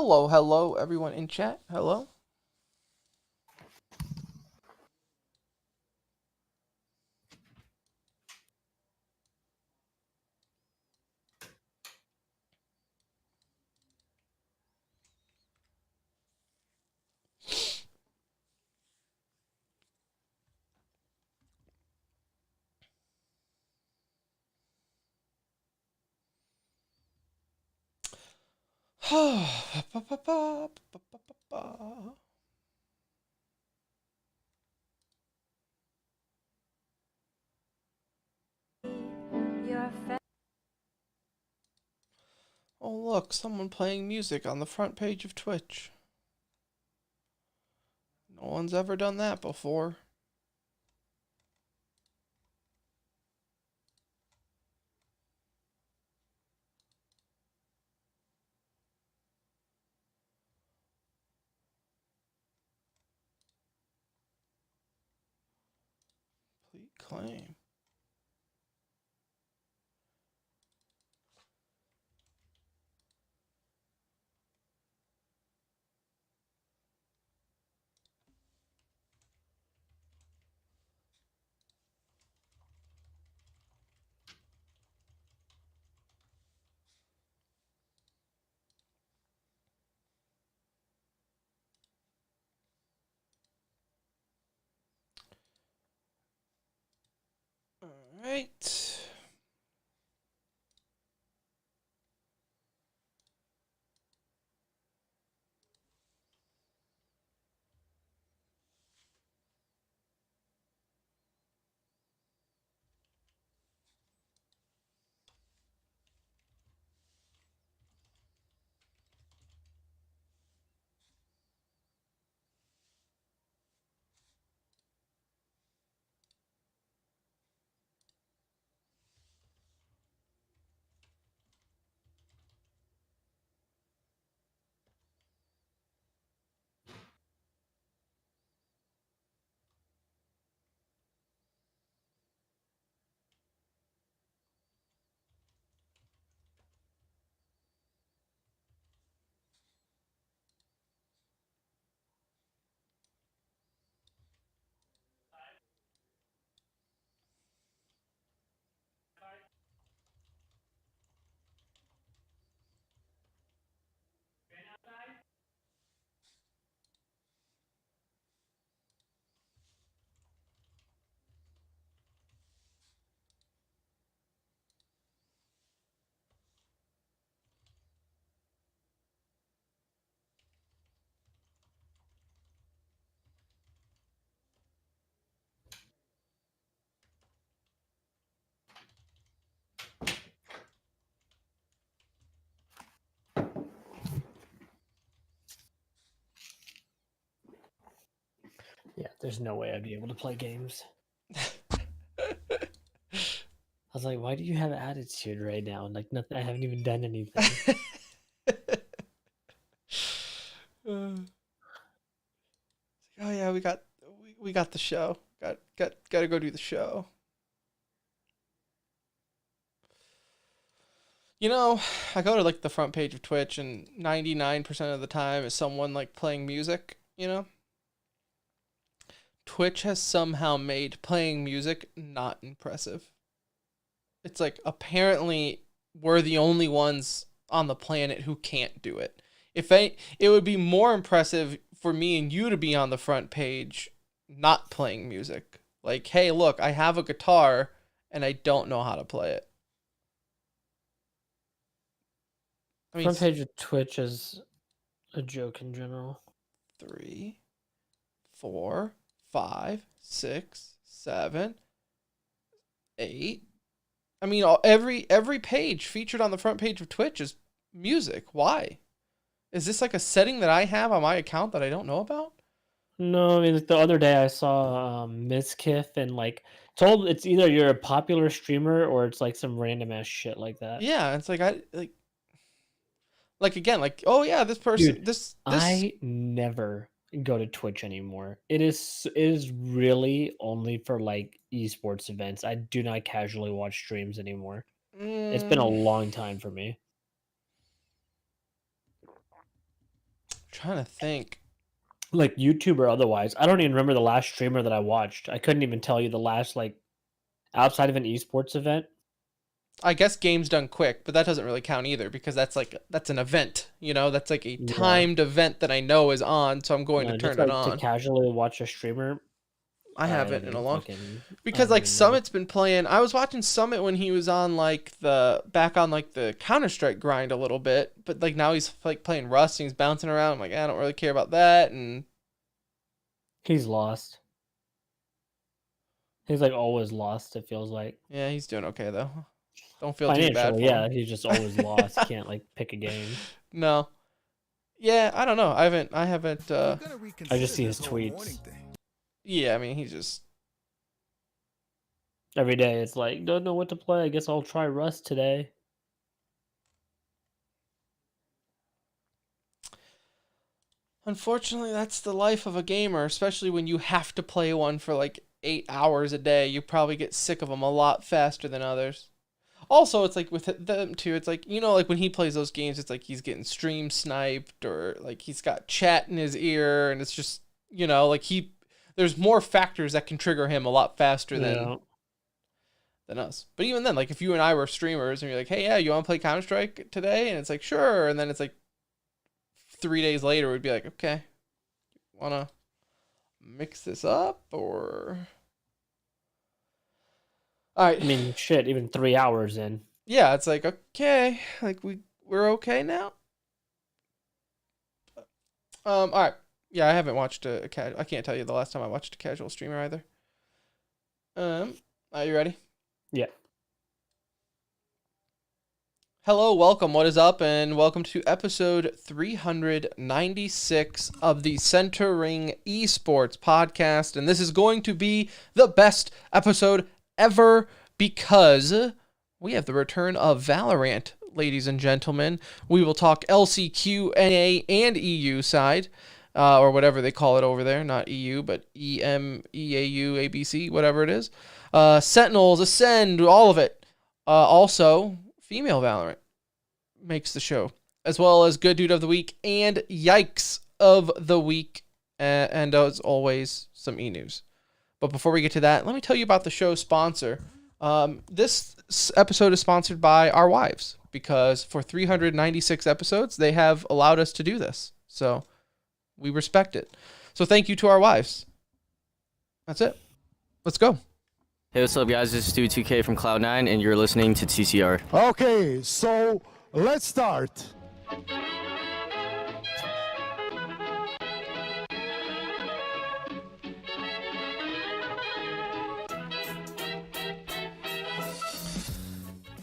Hello, everyone in chat. Hello. Oh, look, someone playing music on the front page of Twitch. No one's ever done that before. Complete claim. Alright. Yeah, there's no way I'd be able to play games. I was like, why do you have attitude right now? Like, nothing. I haven't even done anything. Oh yeah, we got the show. Got to go do the show. You know, I go to like the front page of Twitch and 99% of the time is someone like playing music, you know? Twitch has somehow made playing music not impressive. It's like apparently we're the only ones on the planet who can't do it. It would be more impressive for me and you to be on the front page not playing music. Like, hey, look, I have a guitar and I don't know how to play it. I mean, Front page of Twitch is a joke in general. 3, 4, 5, 6, 7, 8. I mean, every page featured on the front page of Twitch is music. Why? Is this like a setting that I have on my account that I don't know about? No, I mean, like the other day I saw Miskiff and like told it's either you're a popular streamer or it's like some random ass shit like that. Yeah, it's like like again, like oh yeah, this person Dude, this I never go to Twitch anymore. It is really only for like esports events. I do not casually watch streams anymore. It's been a mm, long time for me. trying to think. Like YouTube or otherwise. I don't even remember the last streamer that I watched. I couldn't even tell you the last, like, outside of an esports event. I guess games done quick, but that doesn't really count either because that's an event, that's like a Yeah. timed event that I know is on, so I'm going to turn just, it like, on. to casually watch a streamer. I haven't in a long because don't like even know. Summit's been playing. I was watching Summit when he was on like the Counter-Strike grind a little bit, but like now he's like playing Rust and he's bouncing around. I'm like, I don't really care about that, and He's lost. He's like always lost, it feels like. yeah, he's doing okay though. Don't feel too bad for Financially, yeah, him. he's just always lost. He can't like pick a game. No. Yeah, I don't know. I haven't I just see his tweets. yeah, I mean, he's just Every day it's like, don't know what to play. I guess I'll try Rust today. unfortunately that's the life of a gamer, especially when you have to play one for like 8 hours a day. You probably get sick of them a lot faster than others. Also, it's like with them too, it's like, like when he plays those games, it's like he's getting stream sniped or like he's got chat in his ear, and it's just, like there's more factors that can trigger him a lot faster than us. But even then, like if you and I were streamers and you're like, hey, yeah, you want to play Counter-Strike today? And it's like, sure. And then it's like 3 days later, we'd be like, okay, want to mix this up or... All right. I mean, shit, even 3 hours in. Yeah, it's like, okay, like we're okay now. All right. Yeah, I haven't watched a I can't tell you the last time I watched a casual streamer either. Are you ready? Yeah. Hello, welcome. What is up? And welcome to episode 396 of the Center Ring Esports podcast. And this is going to be the best episode ever because we have the return of ValoRANT, ladies and gentlemen. We will talk LCQ, NA, and EU side, or whatever they call it over there. Not EU, but EM, EAU, ABC, whatever it is. Sentinels, Ascend, all of it. Also, female ValoRANT makes the show, as well as Good Dude of the Week and Yikes of the Week, and as always, some e-news. But before we get to that, let me tell you about the show's sponsor. This episode is sponsored by our wives, because for 396 episodes, they have allowed us to do this. So we respect it. So thank you to our wives. That's it. Let's go. Hey, what's up, guys? This is Stu 2K from Cloud9, and you're listening to TCR. Okay, so let's start.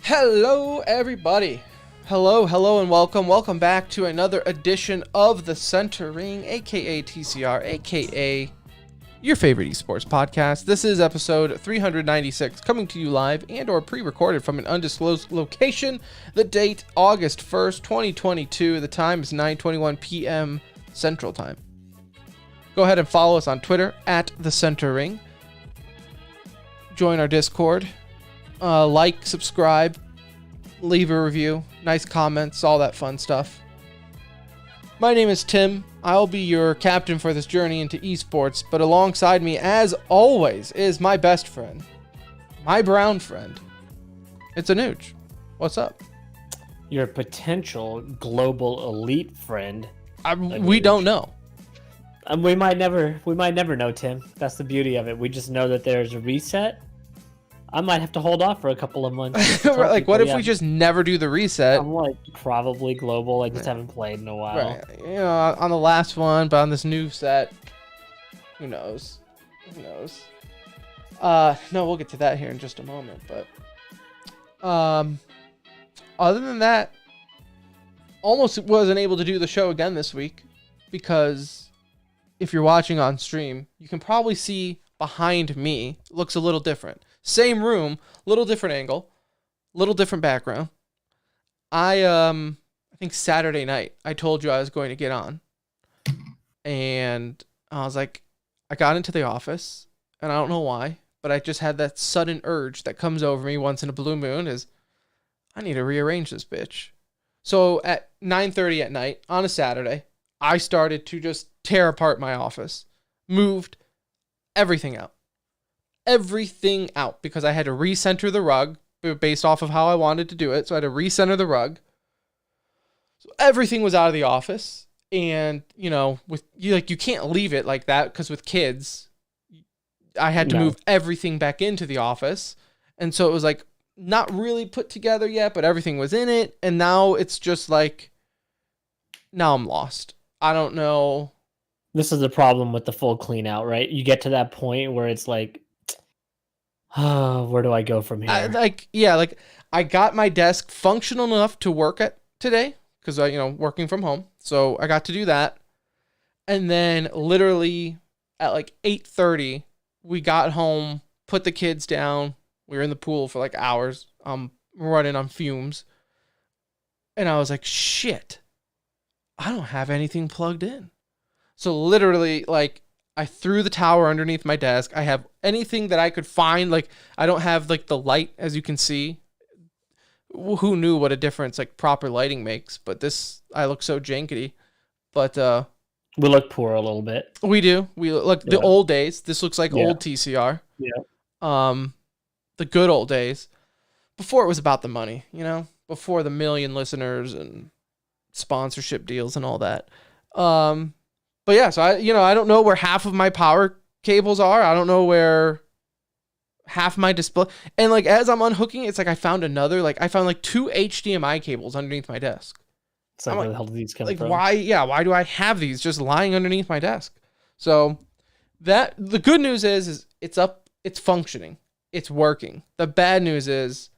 Hello, everybody. Hello, and welcome. Welcome back to another edition of the Center Ring, aka TCR, aka your favorite esports podcast. This is episode 396, coming to you live and or pre-recorded from an undisclosed location. The date, August 1st, 2022. The time is 9:21 p.m. Central Time. Go ahead and follow us on Twitter at the Center Ring. Join our Discord. Like, subscribe, leave a review, nice comments, all that fun stuff. My name is Tim. I'll be your captain for this journey into esports, but alongside me, as always, is my best friend, my brown friend. It's Anuj. What's up? Your potential global elite friend. We don't know. We might never know, Tim. That's the beauty of it. We just know that there's a reset. I might have to hold off for a couple of months. Like, what if we just never do the reset? I'm like probably global. I just haven't played in a while. Right. On the last one, but on this new set, who knows? No, we'll get to that here in just a moment. But other than that, almost wasn't able to do the show again this week because if you're watching on stream, you can probably see behind me looks a little different. Same room, little different angle, little different background. I think Saturday night I told you I was going to get on, and I was like, I got into the office, and I don't know why, but I just had that sudden urge that comes over me once in a blue moon is, I need to rearrange this bitch. So at 9:30 at night on a Saturday, I started to just tear apart my office, moved everything out. Everything out because I had to recenter the rug based off of how I wanted to do it. So I had to recenter the rug. So everything was out of the office. And, you know, with you, like, you can't leave it like that because with kids, I had to move everything back into the office. And so it was like not really put together yet, but everything was in it. And now it's just like, now I'm lost. I don't know. This is the problem with the full clean out, right? You get to that point where it's like, where do I go from here? I got my desk functional enough to work at today because I, working from home. So I got to do that. And then literally at like 8:30, we got home, put the kids down. We were in the pool for like hours. I'm running on fumes. And I was like, shit, I don't have anything plugged in. So literally, like, I threw the tower underneath my desk. I have anything that I could find. Like, I don't have like the light, as you can see. Who knew what a difference like proper lighting makes? But this, I look so jankety. But we look poor a little bit. We do. We look the old days. This looks like old TCR. Yeah. The good old days. Before it was about the money, before the million listeners and sponsorship deals and all that. But yeah, so I don't know where half of my power cables are. I don't know where half my display. And like as I'm unhooking, it's like I found like 2 HDMI cables underneath my desk. So where the hell did these come from? Why do I have these just lying underneath my desk? So the good news is it's up, it's functioning, it's working. The bad news is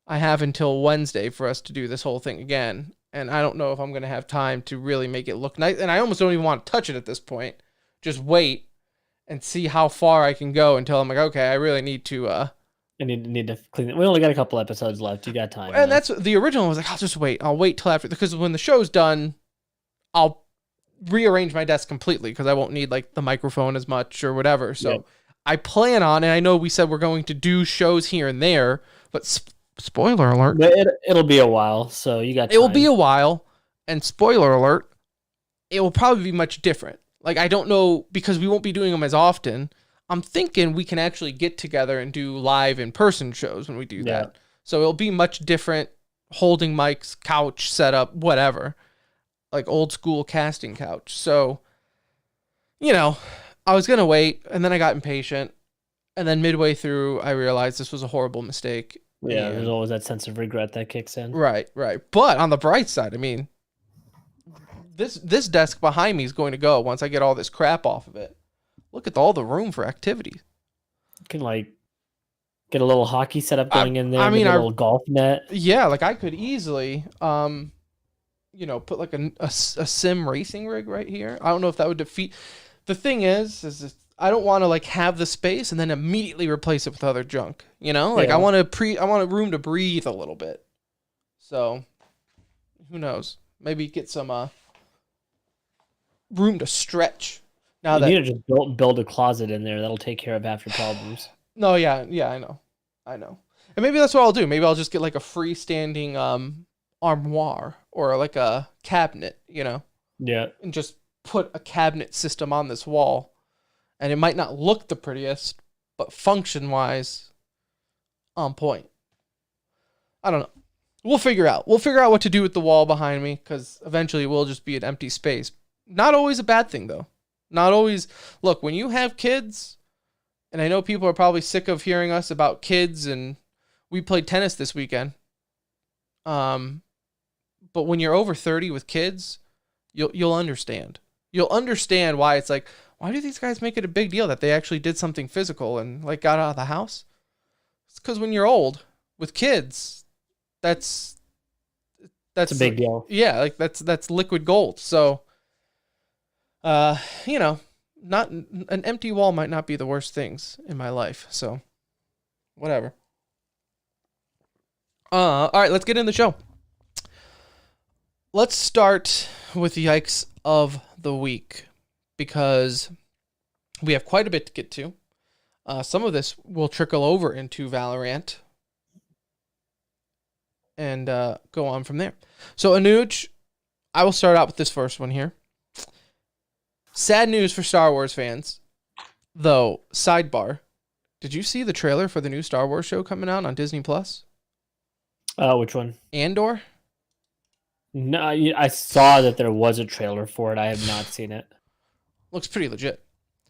I have until Wednesday for us to do this whole thing again. And I don't know if I'm going to have time to really make it look nice. And I almost don't even want to touch it at this point. Just wait and see how far I can go until I'm like, okay, I really need to... I need to clean it. We only got a couple episodes left. You got time. And that's the original was like, I'll just wait. I'll wait till after. Because when the show's done, I'll rearrange my desk completely because I won't need like the microphone as much or whatever. So I plan on, and I know we said we're going to do shows here and there, but... spoiler alert. It'll be a while, so you got time. It will be a while, and spoiler alert, it will probably be much different. Like, I don't know, because we won't be doing them as often. I'm thinking we can actually get together and do live in-person shows when we do that. So it'll be much different, holding mics, couch setup, whatever. Like old school casting couch. So, I was going to wait, and then I got impatient. And then midway through, I realized this was a horrible mistake. Yeah, there's always that sense of regret that kicks in. Right. But on the bright side, I mean, this desk behind me is going to go once I get all this crap off of it. Look at all the room for activity. You can like get a little hockey setup going in there. I mean, a little golf net. Yeah, like I could easily, put like a sim racing rig right here. I don't know if that would defeat. The thing is I don't want to like have the space and then immediately replace it with other junk. I want a room to breathe a little bit. So who knows? Maybe get some room to stretch. Now you need to just build a closet in there. That'll take care of half your problems. No, yeah, I know. And maybe that's what I'll do. Maybe I'll just get like a freestanding armoire or like a cabinet, Yeah. And just put a cabinet system on this wall. And it might not look the prettiest, but function-wise, on point. I don't know. We'll figure out. We'll figure out what to do with the wall behind me, because eventually it will just be an empty space. Not always a bad thing, though. Not always. Look, when you have kids, and I know people are probably sick of hearing us about kids, and we played tennis this weekend. But when you're over 30 with kids, you'll understand. You'll understand why it's like, why do these guys make it a big deal that they actually did something physical and like got out of the house? It's because when you're old with kids, that's a big deal. Yeah, like that's liquid gold. So, not an empty wall might not be the worst things in my life. So, whatever. All right, let's get in the show. Let's start with the Yikes of the week, because we have quite a bit to get to. Some of this will trickle over into ValoRANT and go on from there. So, Anuj, I will start out with this first one here. Sad news for Star Wars fans, though. Sidebar: did you see the trailer for the new Star Wars show coming out on Disney Plus? Which one? Andor. No, I saw that there was a trailer for it. I have not seen it. Looks pretty legit.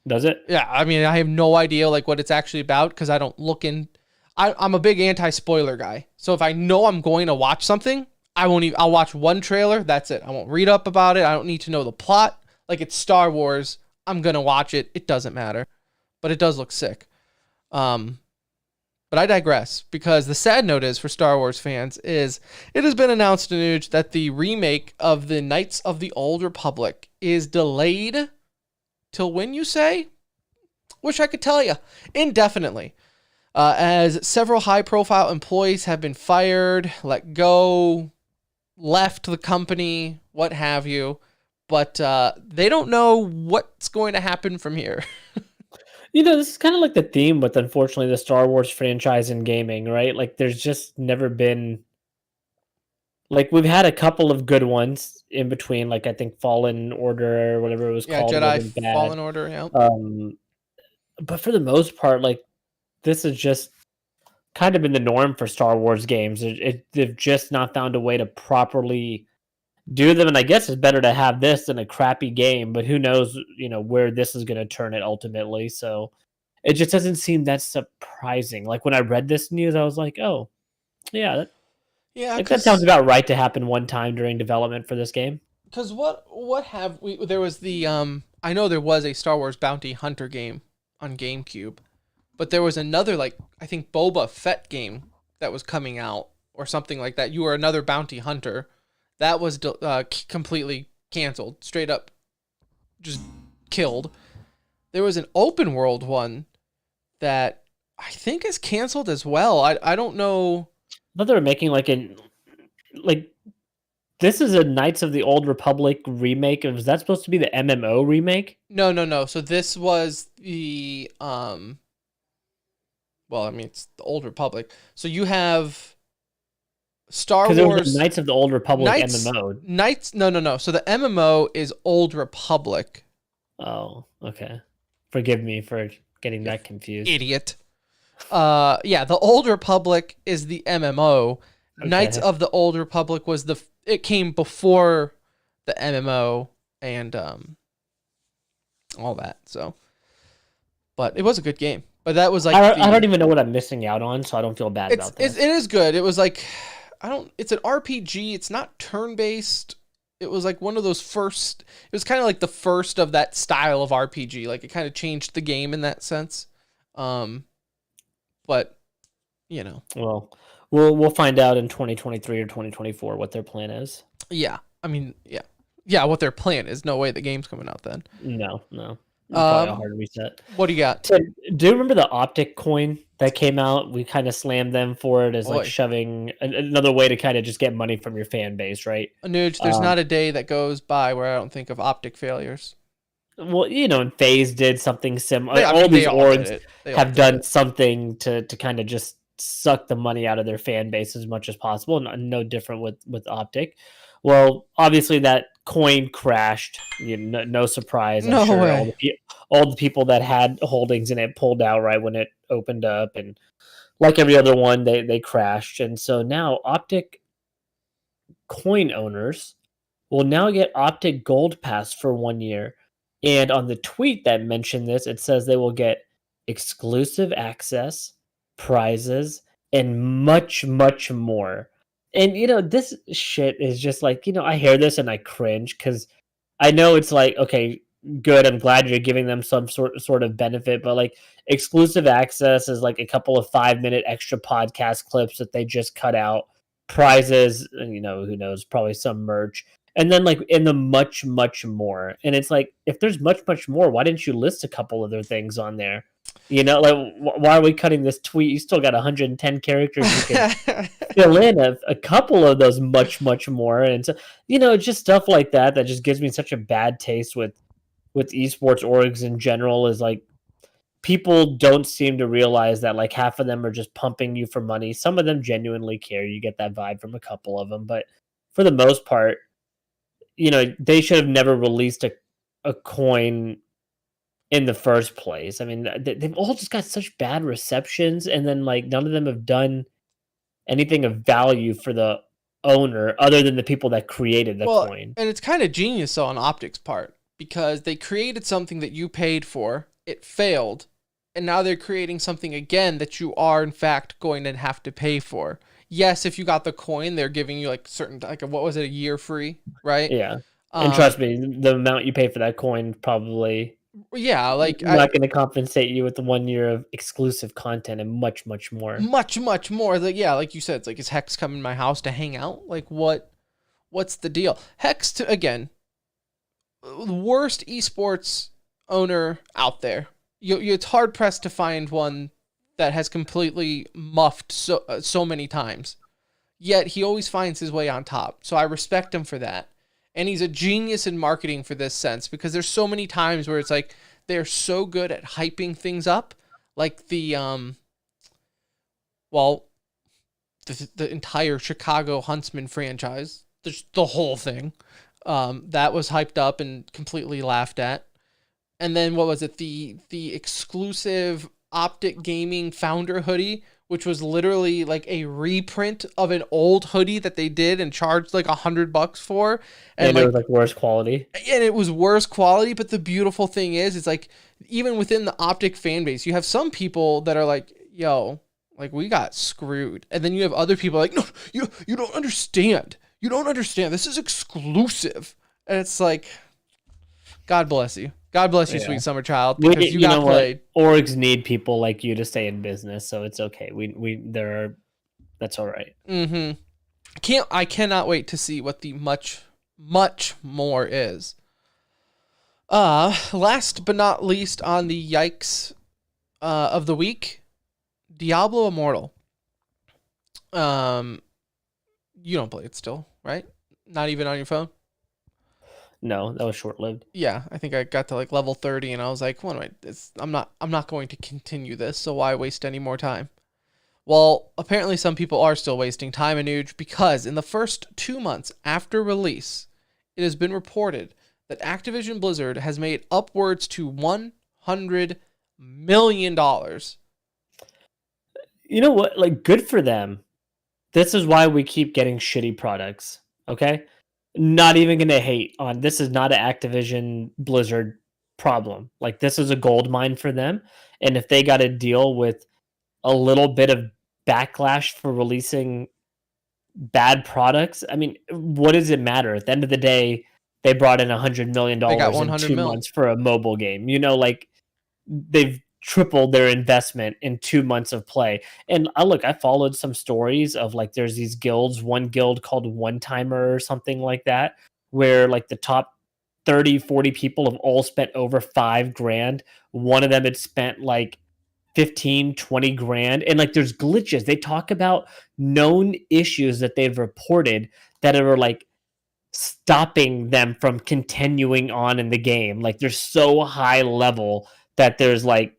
Does it? Yeah, I mean, I have no idea like what it's actually about because I don't look in. I'm a big anti-spoiler guy, so if I know I'm going to watch something, I won't even. I'll watch one trailer. That's it. I won't read up about it. I don't need to know the plot. Like, it's Star Wars. I'm gonna watch it. It doesn't matter, but it does look sick. But I digress, because the sad note is for Star Wars fans is it has been announced in news that the remake of the Knights of the Old Republic is delayed till when, you say? Wish I could tell you. Indefinitely. As several high-profile employees have been fired, let go, left the company, what have you. But they don't know what's going to happen from here. This is kind of like the theme with, unfortunately, the Star Wars franchise in gaming, right? Like, there's just never been... Like, we've had a couple of good ones in between, like, I think Fallen Order or whatever it was called. Jedi Fallen Order, yeah. But for the most part, like, this has just kind of been the norm for Star Wars games. They've just not found a way to properly do them, and I guess it's better to have this than a crappy game, but who knows, where this is going to turn it ultimately. So it just doesn't seem that surprising. Like, when I read this news, I was like, oh, yeah, that sounds about right to happen one time during development for this game. Because what have we... There was the... I know there was a Star Wars Bounty Hunter game on GameCube, but there was another, like, I think Boba Fett game that was coming out, or something like that. You were another bounty hunter. That was completely canceled. Straight up just killed. There was an open world one that I think is canceled as well. I don't know. I thought they were making this is a Knights of the Old Republic remake. Was that supposed to be the MMO remake? No. So this was the well, I mean, it's the Old Republic. So you have Star Wars. Because there was Knights of the Old Republic MMO. No. So the MMO is Old Republic. Oh, okay. Forgive me for getting that confused. Idiot. Yeah, the Old Republic is the MMO. Okay. Knights of the Old Republic was it came before the MMO and all that. So, but it was a good game. But that was like I don't even know what I'm missing out on, so I don't feel bad about that. It is good. It was like it's an RPG. It's not turn-based. It was like one of those first... It was kind of like the first of that style of RPG. Like, it kind of changed the game in that sense. But, Well, we'll find out in 2023 or 2024 what their plan is. Yeah. I mean, yeah. Yeah, what their plan is. No way the game's coming out then. No. Probably a hard reset. What do you got? So, do you remember the Optic coin that came out? We kind of slammed them for it as like shoving another way to kind of just get money from your fan base, right? Anuj, there's not a day that goes by where I don't think of Optic failures. Well, and FaZe did something similar. All these orgs have done something to kind of just suck the money out of their fan base as much as possible. No different with Optic. Well, obviously that coin crashed. No surprise. No way. All the people that had holdings in it pulled out right when it opened up, and like every other one, they crashed. And so now Optic coin owners will now get Optic Gold Pass for 1 year. And on the tweet that mentioned this, it says they will get exclusive access, prizes, and much, much more. And, this shit is just like, I hear this and I cringe because I know it's like, okay, good. I'm glad you're giving them some sort of benefit, but like exclusive access is like a couple of 5-minute extra podcast clips that they just cut out. Prizes, who knows, probably some merch. And then like in the much, much more. And it's like, if there's much, much more, why didn't you list a couple other things on there? Like, why are we cutting this tweet? You still got 110 characters. You can fill in a couple of those much, much more. And so, just stuff like that just gives me such a bad taste with esports orgs in general, is like, people don't seem to realize that like half of them are just pumping you for money. Some of them genuinely care. You get that vibe from a couple of them. But for the most part, they should have never released a coin in the first place. I mean, they've all just got such bad receptions, and then like none of them have done anything of value for the owner other than the people that created the Well, coin. and it's kind of genius though on Optic's part because they created something that you paid for, it failed, and now they're creating something again that you are in fact going to have to pay for. Yes, if you got the coin, they're giving you like certain like what was it, a year free, right? Yeah. And trust me, the amount you pay for that coin probably Yeah, like not going to compensate you with the 1 year of exclusive content and much, much more. much more. Like yeah, like you said, it's like is Hex coming to my house to hang out? Like what's the deal? Hex to again, the worst esports owner out there. It's hard pressed to find one that has completely muffed so many times. Yet he always finds his way on top. So I respect him for that. And he's a genius in marketing for this sense because there's so many times where it's like they're so good at hyping things up, like the entire Chicago Huntsman franchise, the whole thing, that was hyped up and completely laughed at. And then what was it? The exclusive Optic Gaming founder hoodie, which was literally like a reprint of an old hoodie that they did and charged like $100 for. And it was like worse quality. And it was worse quality. But the beautiful thing is, it's like even within the Optic fan base, you have some people that are like, yo, like we got screwed. And then you have other people like, no, you don't understand. You don't understand. This is exclusive. And it's like, God bless you. God bless you, sweet summer child, because you got played. Orgs need people like you to stay in business, so it's okay. That's all right. I cannot wait to see what the much more is. Last but not least on the yikes of the week, Diablo Immortal. You don't play it still, right? Not even on your phone? No, that was short-lived. Yeah, I think I got to like level 30 and I was like, what am I? I'm not going to continue this, so why waste any more time? Well, apparently some people are still wasting time, Anuj, because in the first 2 months after release, it has been reported that Activision Blizzard has made upwards to $100 million. You know what? Like, good for them. This is why we keep getting shitty products, okay? Not even going to hate on this is not an Activision Blizzard problem. Like, this is a gold mine for them. And if they got to deal with a little bit of backlash for releasing bad products, I mean, what does it matter? At the end of the day, they brought in $100 million in 2 months for a mobile game. You know, like, they've tripled their investment in 2 months of play. And I followed some stories of like there's these guilds, one guild called One Timer or something like that, where like the top 30-40 people have all spent over $5,000. One of them had spent like 15-20 grand, and like there's glitches. They talk about known issues that they've reported that are like stopping them from continuing on in the game. Like they're so high level that there's like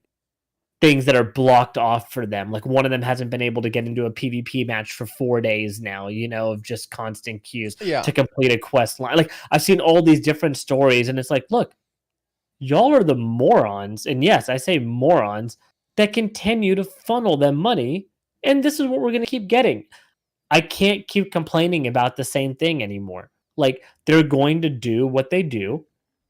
things that are blocked off for them. Like one of them hasn't been able to get into a PvP match for 4 days now, you know, of just constant queues to complete a quest line. Like I've seen all these different stories and it's like, look, y'all are the morons. And yes, I say morons that continue to funnel them money. And this is what we're going to keep getting. I can't keep complaining about the same thing anymore. Like they're going to do what they do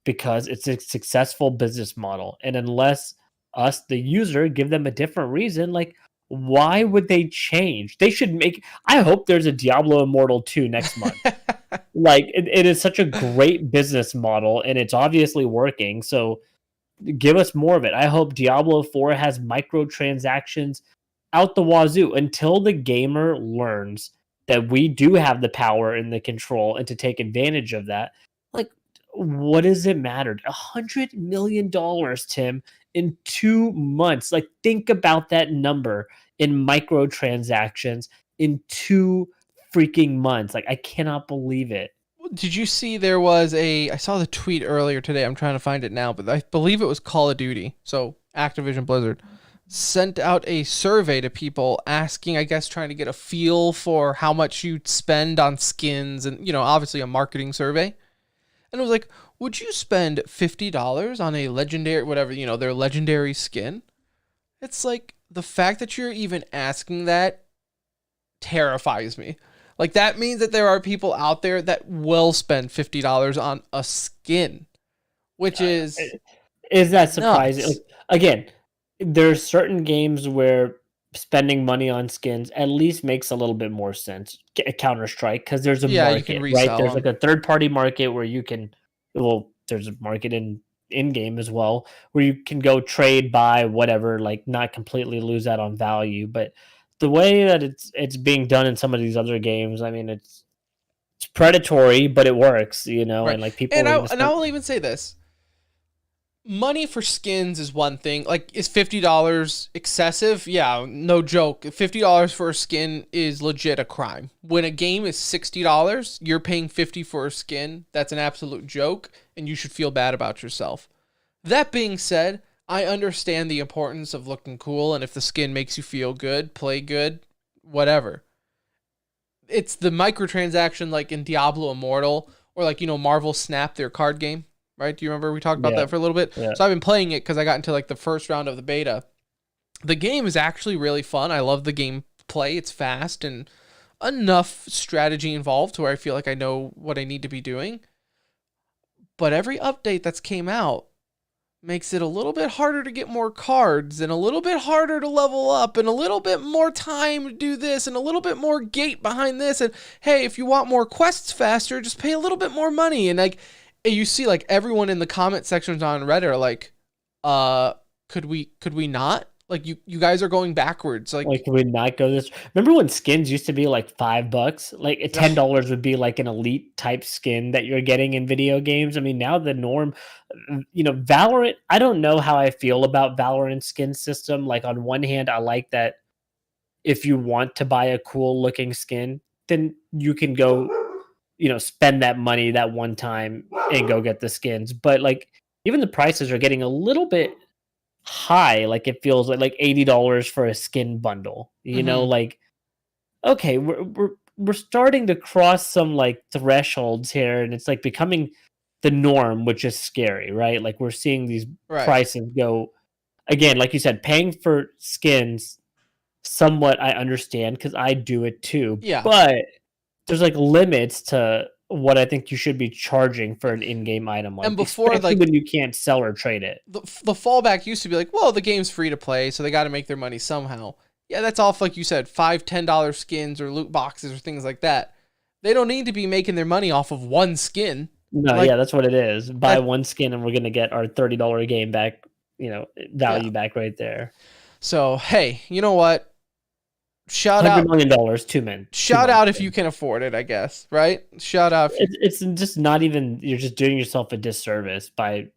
because it's a successful business model. And unless us, the user, give them a different reason, like why would they change? They should I hope there's a Diablo Immortal 2 next month. Like it is such a great business model and it's obviously working. So give us more of it. I hope Diablo 4 has microtransactions out the wazoo until the gamer learns that we do have the power and the control and to take advantage of that. Like, what does it matter? $100 million, Tim, in 2 months. Like, think about that number in microtransactions in 2 freaking months. Like, I cannot believe it. Did you see there was I saw the tweet earlier today. I'm trying to find it now, but I believe it was Call of Duty. So Activision Blizzard sent out a survey to people asking, I guess, trying to get a feel for how much you'd spend on skins and, you know, obviously a marketing survey. And it was like, would you spend $50 on a legendary, whatever, their legendary skin? It's like the fact that you're even asking that terrifies me. Like that means that there are people out there that will spend $50 on a skin, which is that surprising? nuts. Like, again, there's certain games where spending money on skins at least makes a little bit more sense. Counter Strike, because there's a Yeah, you can market, right? resell There's them. like a third party market where you can, well, there's a market in game as well where you can go trade, buy whatever, like not completely lose out on value. But the way that it's being done in some of these other games, I mean, it's predatory, but it works, Right. and like people And are I gonna and I spend. will even say this. Money for skins is one thing. Like, is $50 excessive? Yeah, no joke. $50 for a skin is legit a crime. When a game is $60, you're paying 50 for a skin. That's an absolute joke, and you should feel bad about yourself. That being said, I understand the importance of looking cool, and if the skin makes you feel good, play good, whatever. It's the microtransaction like in Diablo Immortal or like, Marvel Snap, their card game, right? Do you remember we talked about Yeah, that for a little bit? yeah. So I've been playing it because I got into like the first round of the beta. The game is actually really fun. I love the game play. It's fast and enough strategy involved to where I feel like I know what I need to be doing. But every update that's came out makes it a little bit harder to get more cards and a little bit harder to level up and a little bit more time to do this and a little bit more gate behind this. And hey, if you want more quests faster, just pay a little bit more money. And like, you see like everyone in the comment sections on Reddit are like, could we not? Like you guys are going backwards. Like, can we not go this? Remember when skins used to be like $5? Like $10 would be like an elite type skin that you're getting in video games. I mean, now the norm, Valorant. I don't know how I feel about Valorant skin system. Like on one hand, I like that if you want to buy a cool looking skin, then you can go, spend that money that one time and go get the skins. But like even the prices are getting a little bit high. Like it feels like $80 for a skin bundle, Mhm. like, okay, we're starting to cross some like thresholds here, and it's like becoming the norm, which is scary, right? Like we're seeing these Right. prices go again, like you said, paying for skins somewhat I understand because I do it too, Yeah. but there's like limits to what I think you should be charging for an in-game item, And like before especially like when you can't sell or trade it. the fallback used to be like, well, the game's free to play, so they got to make their money somehow. Yeah, that's all, like you said, $5, $10 skins or loot boxes or things like that. They don't need to be making their money off of one skin. No, Like yeah, that's what it is. Buy that, one skin and we're gonna get our $30 game back, yeah. value back right there. So hey, you know what? Shout $100 out, million, 2 men, 2 shout months. out if you can afford it. I guess, right? Shout out if you. It's just not even. You're just doing yourself a disservice by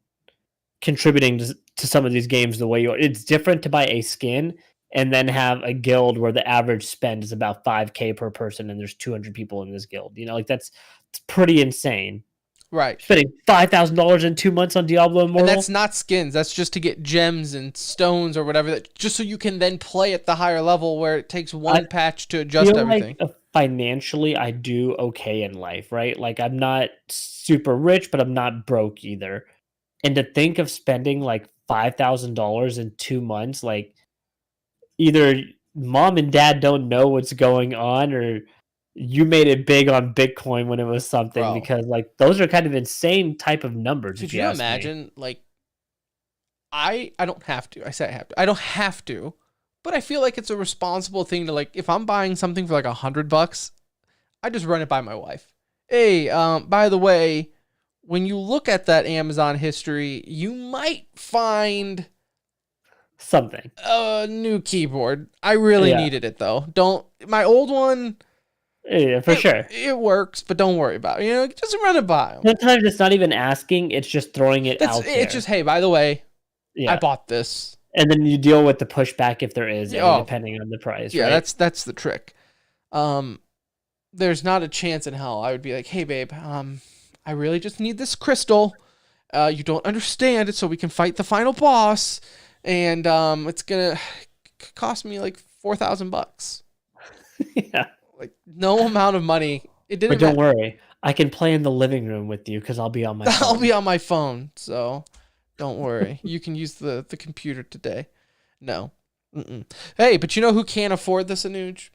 contributing to some of these games the way you are. It's different to buy a skin and then have a guild where the average spend is about 5K per person and there's 200 people in this guild. Like it's pretty insane. Right. Spending $5,000 in 2 months on Diablo And that's Immortal. not skins. That's just to get gems and stones or whatever. That just so you can then play at the higher level where it takes one patch to adjust Feel everything. like financially I do okay in life, right? Like I'm not super rich, but I'm not broke either. And to think of spending like $5,000 in 2 months, like either mom and dad don't know what's going on or you made it big on Bitcoin when it was something, Bro, because like those are kind of insane type of numbers could if you you ask me. imagine? Like, I don't have to. I say I have to. I don't have to, but I feel like it's a responsible thing to like. If I'm buying something for like $100, I just run it by my wife. Hey, by the way, when you look at that Amazon history, you might find Something. a new keyboard. I really Yeah. needed it though. Don't my old one. Yeah, for sure. It works, but don't worry about it. Just run it by them. Sometimes it's not even asking, it's just throwing it That's out there. it's just hey, by the way, I Yeah. bought this. And then you deal with the pushback if there is any, Oh, depending on the price, yeah, right? that's the trick. There's not a chance in hell I would be like, hey babe, I really just need this crystal. You don't understand it, so we can fight the final boss, and it's gonna cost me like $4,000. Yeah. Like no amount of money. It But didn't don't matter. worry. I can play in the living room with you because I'll be on my phone. I'll be on my phone, so don't worry. You can use the computer today. No. Mm-mm. Hey, but you know who can't afford this, Anuj?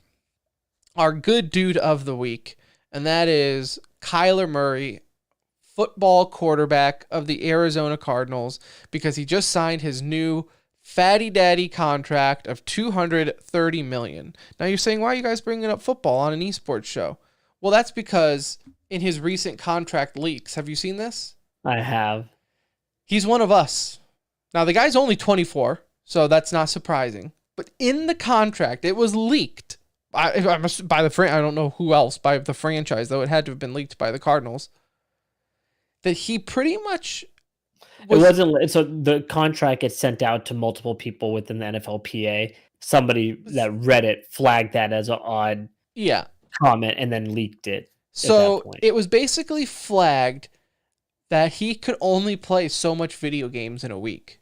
Our good dude of the week, and that is Kyler Murray, football quarterback of the Arizona Cardinals, because he just signed his new fatty daddy contract of $230 million. Now you're saying, why are you guys bringing up football on an esports show? Well, that's because in his recent contract leaks, have you seen this? I have. He's one of us. Now the guy's only 24, so that's not surprising. But in the contract, it was leaked by the I don't know who else, by the franchise, though it had to have been leaked by the Cardinals, that he pretty much It wasn't so the contract gets sent out to multiple people within the NFLPA. Somebody that read it flagged that as an odd comment and then leaked it. So it was basically flagged that he could only play so much video games in a week.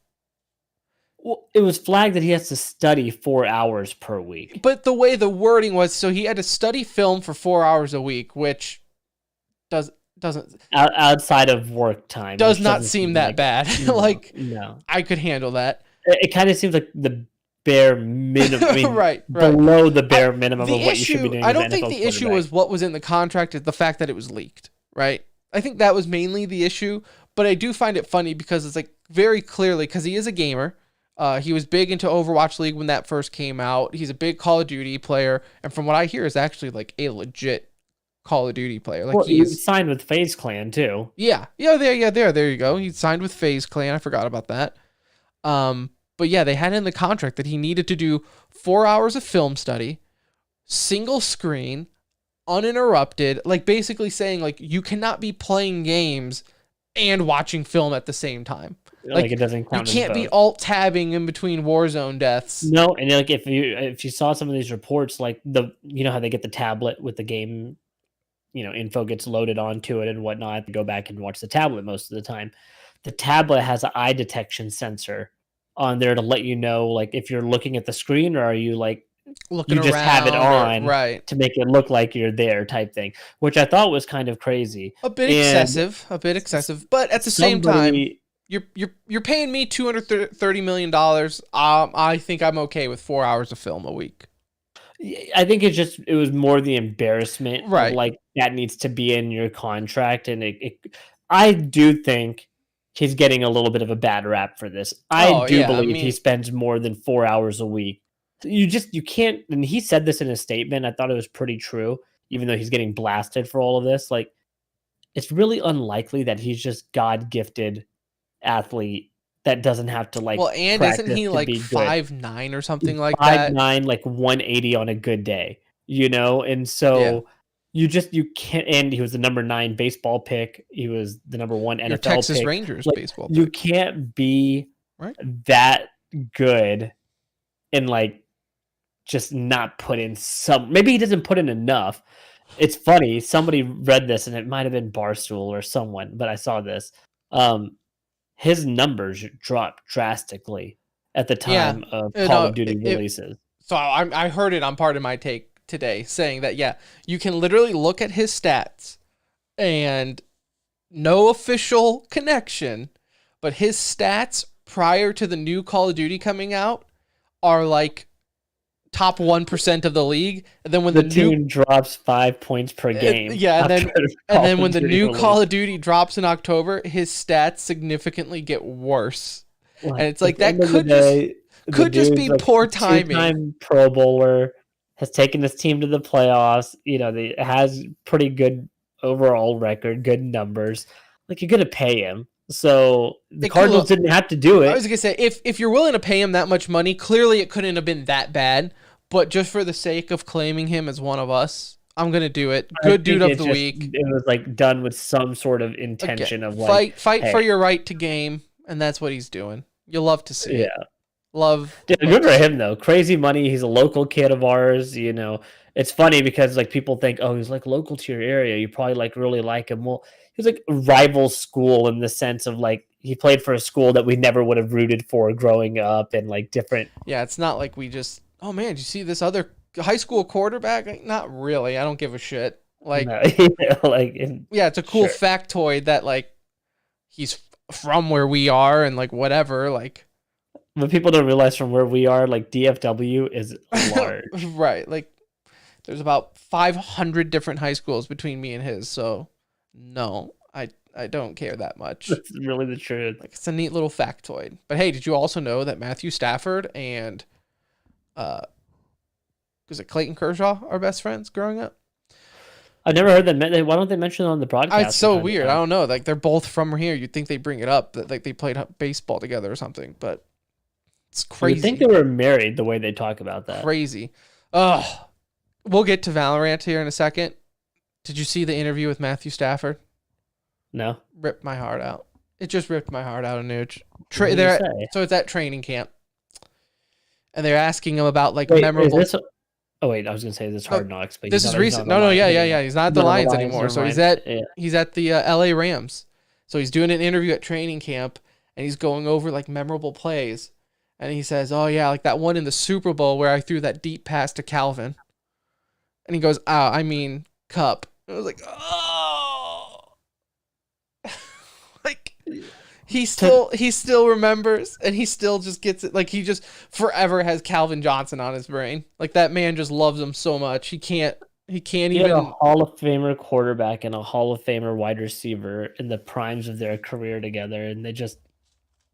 Well, it was flagged that he has to study 4 hours per week. But the way the wording was, so he had to study film for 4 hours a week, which doesn't outside of work time does not seem that bad. Like, no, I could handle that. It kind of seems like the bare minimum, I mean, right, below the bare minimum of what you should be doing. I don't think the issue was what was in the contract, is the fact that it was leaked, right? I think that was mainly the issue, but I do find it funny because it's like very clearly, because he is a gamer. He was big into Overwatch League when that first came out. He's a big Call of Duty player, and from what I hear, is actually like a legit Call of Duty player. Like, he signed with FaZe Clan too. There you go. He signed with FaZe Clan. I forgot about that. But yeah, they had in the contract that he needed to do 4 hours of film study, single screen, uninterrupted, like basically saying like you cannot be playing games and watching film at the same time. Like it doesn't count. You can't be alt tabbing in between Warzone deaths. No, and like if you saw some of these reports, like how they get the tablet with the game, info gets loaded onto it and whatnot. They go back and watch the tablet most of the time. The tablet has an eye detection sensor on there to let you know, like if you're looking at the screen or are you like looking you just have it on right to make it look like you're there type thing, which I thought was kind of crazy. A bit excessive, but at the same time, you're paying me $230 million. I think I'm okay with 4 hours of film a week. I think it was more the embarrassment, right? Like that needs to be in your contract, and I do think he's getting a little bit of a bad rap for this. I believe he spends more than 4 hours a week. You can't, and he said this in a statement. I thought it was pretty true, even though he's getting blasted for all of this. Like, it's really unlikely that he's just God-gifted athlete that doesn't have to like. Well, and isn't he like 5'9" or something like that? 5'9", like 180 on a good day, and so you can't. And he was the number 9 baseball pick. He was the number 1 NFL Texas pick. Rangers like, baseball. You pick. can't be that good and like just not put in some. Maybe he doesn't put in enough. It's funny. Somebody read this, and it might have been Barstool or someone, but I saw this. His numbers dropped drastically at the time of Call of Duty releases. So I heard it on Part of My Take today, saying that you can literally look at his stats, and no official connection, but his stats prior to the new Call of Duty coming out are like top 1% of the league. And then when the team drops 5 points per game. And then when the new Call of Duty drops in October, his stats significantly get worse. And it's like that could just be poor timing. Two-time Pro Bowler, has taken his team to the playoffs. Has pretty good overall record, good numbers. Like, you're gonna pay him. So the Cardinals didn't have to do it. I was gonna say, if you're willing to pay him that much money, clearly it couldn't have been that bad. But just for the sake of claiming him as one of us, I'm gonna do it. Good dude of the week. It was like done with some sort of intention of like fight for your right to game, and that's what he's doing. You'll love to see it. Good for him though. Crazy money. He's a local kid of ours. It's funny because like people think, oh, he's like local to your area. You probably like really like him. Well, he was like a rival school in the sense of like he played for a school that we never would have rooted for growing up, and like different. Yeah, it's not like we just. Oh man, did you see this other high school quarterback? Like, not really. I don't give a shit. Like, No, yeah, it's a cool sure. factoid that like he's from where we are and like whatever. Like, But people don't realize from where we are, like DFW is large. right? Like, there's about 500 different high schools between me and his. So, no, I don't care that much. That's really the truth. Like, it's a neat little factoid. But hey, did you also know that Matthew Stafford and was it Clayton Kershaw are best friends growing up? I've never heard that. Why don't they mention it on the broadcast? It's so weird. I don't know. Like, they're both from here. You'd think they bring it up that like they played baseball together or something, but it's crazy. You think they were married the way they talk about that? Crazy. Ugh. We'll get to ValoRANT here in a second. Did you see the interview with Matthew Stafford? No. Ripped my heart out. It just ripped my heart out, Anuj. What did he say? So it's at training camp, and they're asking him about like Wait, memorable. Oh wait, I was gonna say this Hard Knocks, but This is recent. No, yeah. He's not at the Lions anymore. So he's at the LA Rams. So he's doing an interview at training camp, and he's going over like memorable plays, and he says, "Oh yeah, like that one in the Super Bowl where I threw that deep pass to Calvin," and he goes, "Oh, I mean Cup." And I was like, "Oh." Like he still remembers, and he still just gets it. Like he just forever has Calvin Johnson on his brain. Like that man just loves him so much. He can't even. Had a Hall of Famer quarterback and a Hall of Famer wide receiver in the primes of their career together, and they just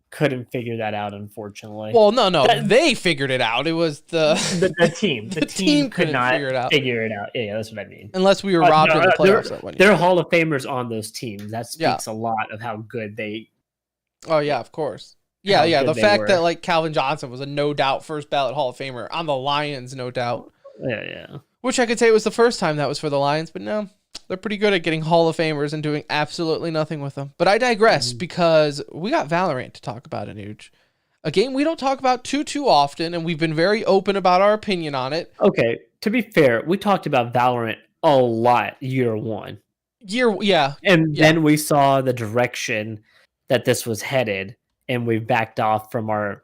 couldn't figure that out, unfortunately. Well, no, they figured it out. It was the team. The team could not figure it out. Yeah, that's what I mean. Unless we were robbed in the playoffs that one year. There are Hall of Famers on those teams. That speaks a lot of how good they. Oh yeah, of course. Yeah. The fact that like Calvin Johnson was a no doubt first ballot Hall of Famer on the Lions, no doubt. Yeah. Which I could say was the first time that was for the Lions, but no, they're pretty good at getting Hall of Famers and doing absolutely nothing with them. But I digress because we got ValoRANT to talk about, Anuj. A game we don't talk about too often, and we've been very open about our opinion on it. Okay, to be fair, we talked about ValoRANT a lot year one. Then we saw the direction that this was headed, and we backed off from our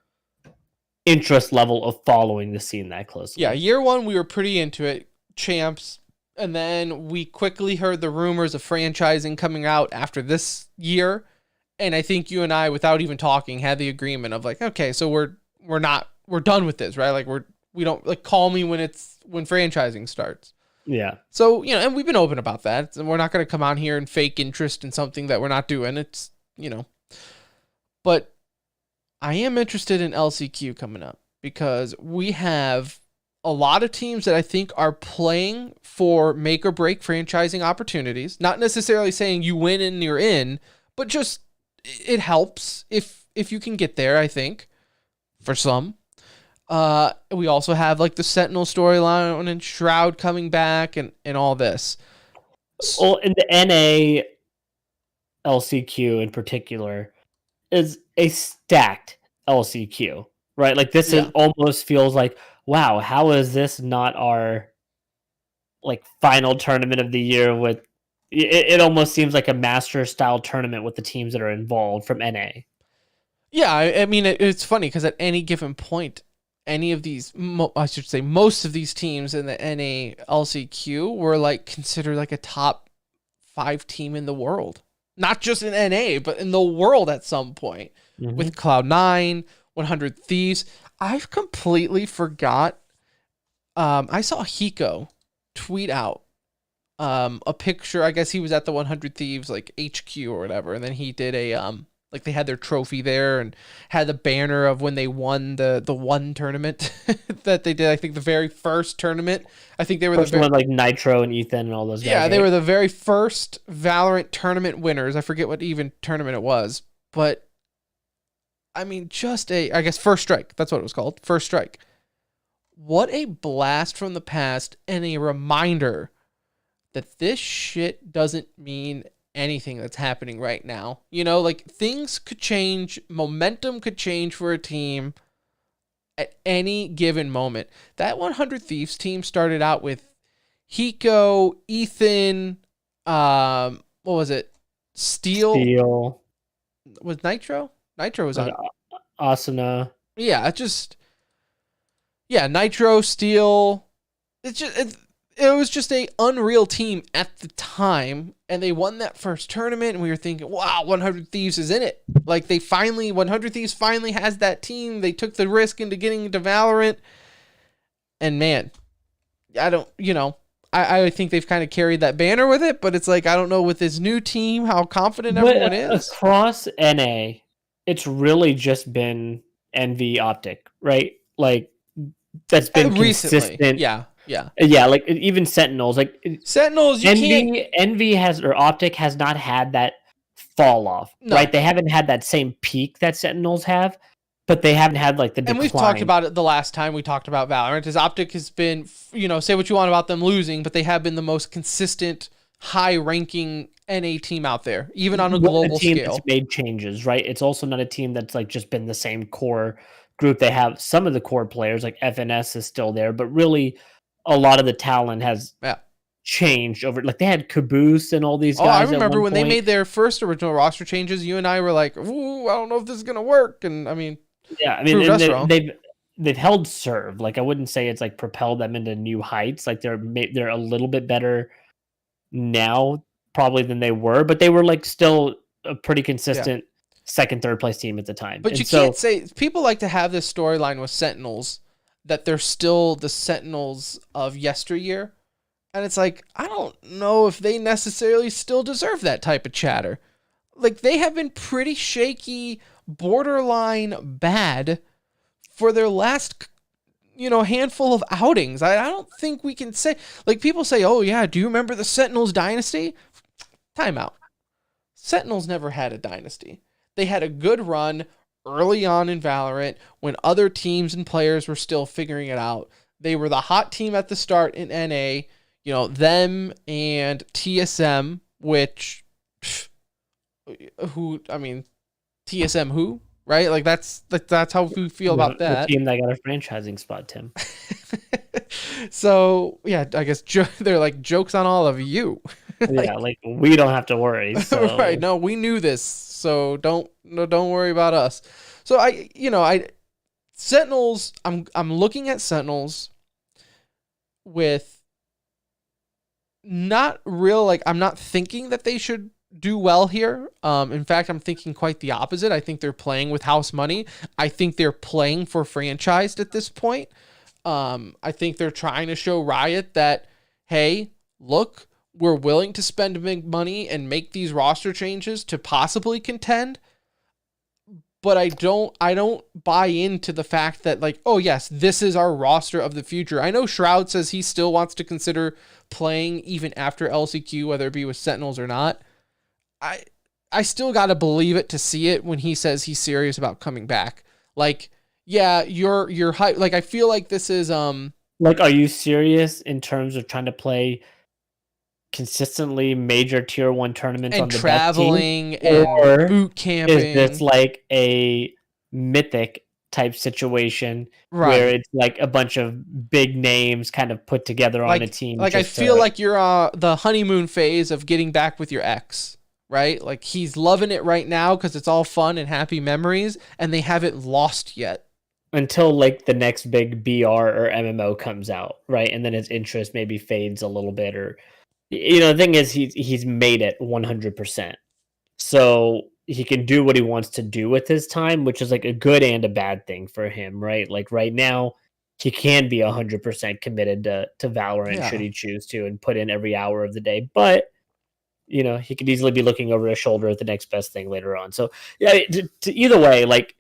interest level of following the scene that closely. Yeah, year one, we were pretty into it. Champs. And then we quickly heard the rumors of franchising coming out after this year. And I think you and I, without even talking, had the agreement of like, okay, so we're done with this, right? Like we don't like call me when franchising starts. Yeah. So, and we've been open about that. And we're not going to come on here and fake interest in something that we're not doing. It's, but I am interested in LCQ coming up because we have a lot of teams that I think are playing for make or break franchising opportunities. Not necessarily saying you win and you're in, but just it helps if you can get there, I think, for some. We also have like the Sentinel storyline and Shroud coming back and all this. Well, in the NA LCQ in particular is a stacked LCQ, right? Like this almost feels like, wow, how is this not our like final tournament of the year with it almost seems like a master style tournament with the teams that are involved from NA. Yeah, I mean, it's funny because at any given point, any of these, most of these teams in the NA LCQ were like considered like a top 5 team in the world. Not just in NA, but in the world at some point. Mm-hmm. With Cloud9, 100 Thieves. I've completely forgot. I saw Hiko tweet out a picture. I guess he was at the 100 Thieves like HQ or whatever, and then he did a like they had their trophy there and had the banner of when they won the one tournament that they did. I think the very first tournament. I think they were the one like Nitro and Ethan and all those guys. Yeah, they were the very first ValoRANT tournament winners. I forget what even tournament it was, but I mean, I guess First Strike. That's what it was called. First Strike. What a blast from the past and a reminder that this shit doesn't mean anything that's happening right now. Like things could change, momentum could change for a team at any given moment. That 100 Thieves team started out with Hiko, Ethan, what was it? Steel. Was Nitro? Nitro was on. Asuna. Yeah, Nitro, Steel. it was just a unreal team at the time, and they won that first tournament, and we were thinking, wow, 100 Thieves is in it. Like, 100 Thieves finally has that team. They took the risk into getting into ValoRANT, and man, I don't, I think they've kind of carried that banner with it, but it's like, I don't know with this new team how confident everyone is. Across NA, it's really just been NV Optic, right? Like, that's been Recently. consistent. Yeah. Yeah, like even Sentinels, like Sentinels, Envy has, or Optic has not had that fall off, right? They haven't had that same peak that Sentinels have, but they haven't had like the decline. And we've talked about it the last time we talked about ValoRANT. Is Optic has been, say what you want about them losing, but they have been the most consistent, high-ranking NA team out there, even on a global scale. That's made changes, right? It's also not a team that's like just been the same core group. They have some of the core players, like FNS is still there, but really a lot of the talent has changed over. Like they had Caboose and all these guys. I remember when they made their first original roster changes, you and I were like, ooh, I don't know if this is going to work. And I mean, they've held serve. Like I wouldn't say it's like propelled them into new heights. Like they're a little bit better now probably than they were, but they were like still a pretty consistent second, third place team at the time. But you can't say, people like to have this storyline with Sentinels that they're still the Sentinels of yesteryear. And it's like, I don't know if they necessarily still deserve that type of chatter. Like, they have been pretty shaky, borderline bad for their last, handful of outings. I don't think we can say, like, people say, oh yeah, do you remember the Sentinels dynasty? Timeout. Sentinels never had a dynasty. They had a good run early on in ValoRANT when other teams and players were still figuring it out. They were the hot team at the start in NA, them and TSM, which, TSM who, right? Like that's how we feel about that. The team that got a franchising spot, Tim. So yeah, I guess they're like, jokes on all of you. Like we don't have to worry. So. Right? No, we knew this, so don't worry about us. So Sentinels. I'm looking at Sentinels with not real, like, I'm not thinking that they should do well here. In fact, I'm thinking quite the opposite. I think they're playing with house money. I think they're playing for franchised at this point. I think they're trying to show Riot that, hey, look, we're willing to spend big money and make these roster changes to possibly contend. But I don't buy into the fact that, like, oh yes, this is our roster of the future. I know Shroud says he still wants to consider playing even after LCQ, whether it be with Sentinels or not. I still got to believe it to see it when he says he's serious about coming back. Like, yeah, you're hype. Like, I feel like this is like, are you serious in terms of trying to play consistently major tier 1 tournaments and on the traveling best team, and boot camping? Is this like a mythic type situation where it's like a bunch of big names kind of put together on a team? Like, I feel like you're the honeymoon phase of getting back with your ex, right? Like, he's loving it right now because it's all fun and happy memories, and they haven't lost yet. Until like the next big BR or MMO comes out, right? And then his interest maybe fades a little bit, or the thing is he's made it 100%. So he can do what he wants to do with his time, which is like a good and a bad thing for him, right? Like right now, he can be 100% committed to ValoRANT should he choose to, and put in every hour of the day. But he could easily be looking over his shoulder at the next best thing later on. So yeah, either way, like,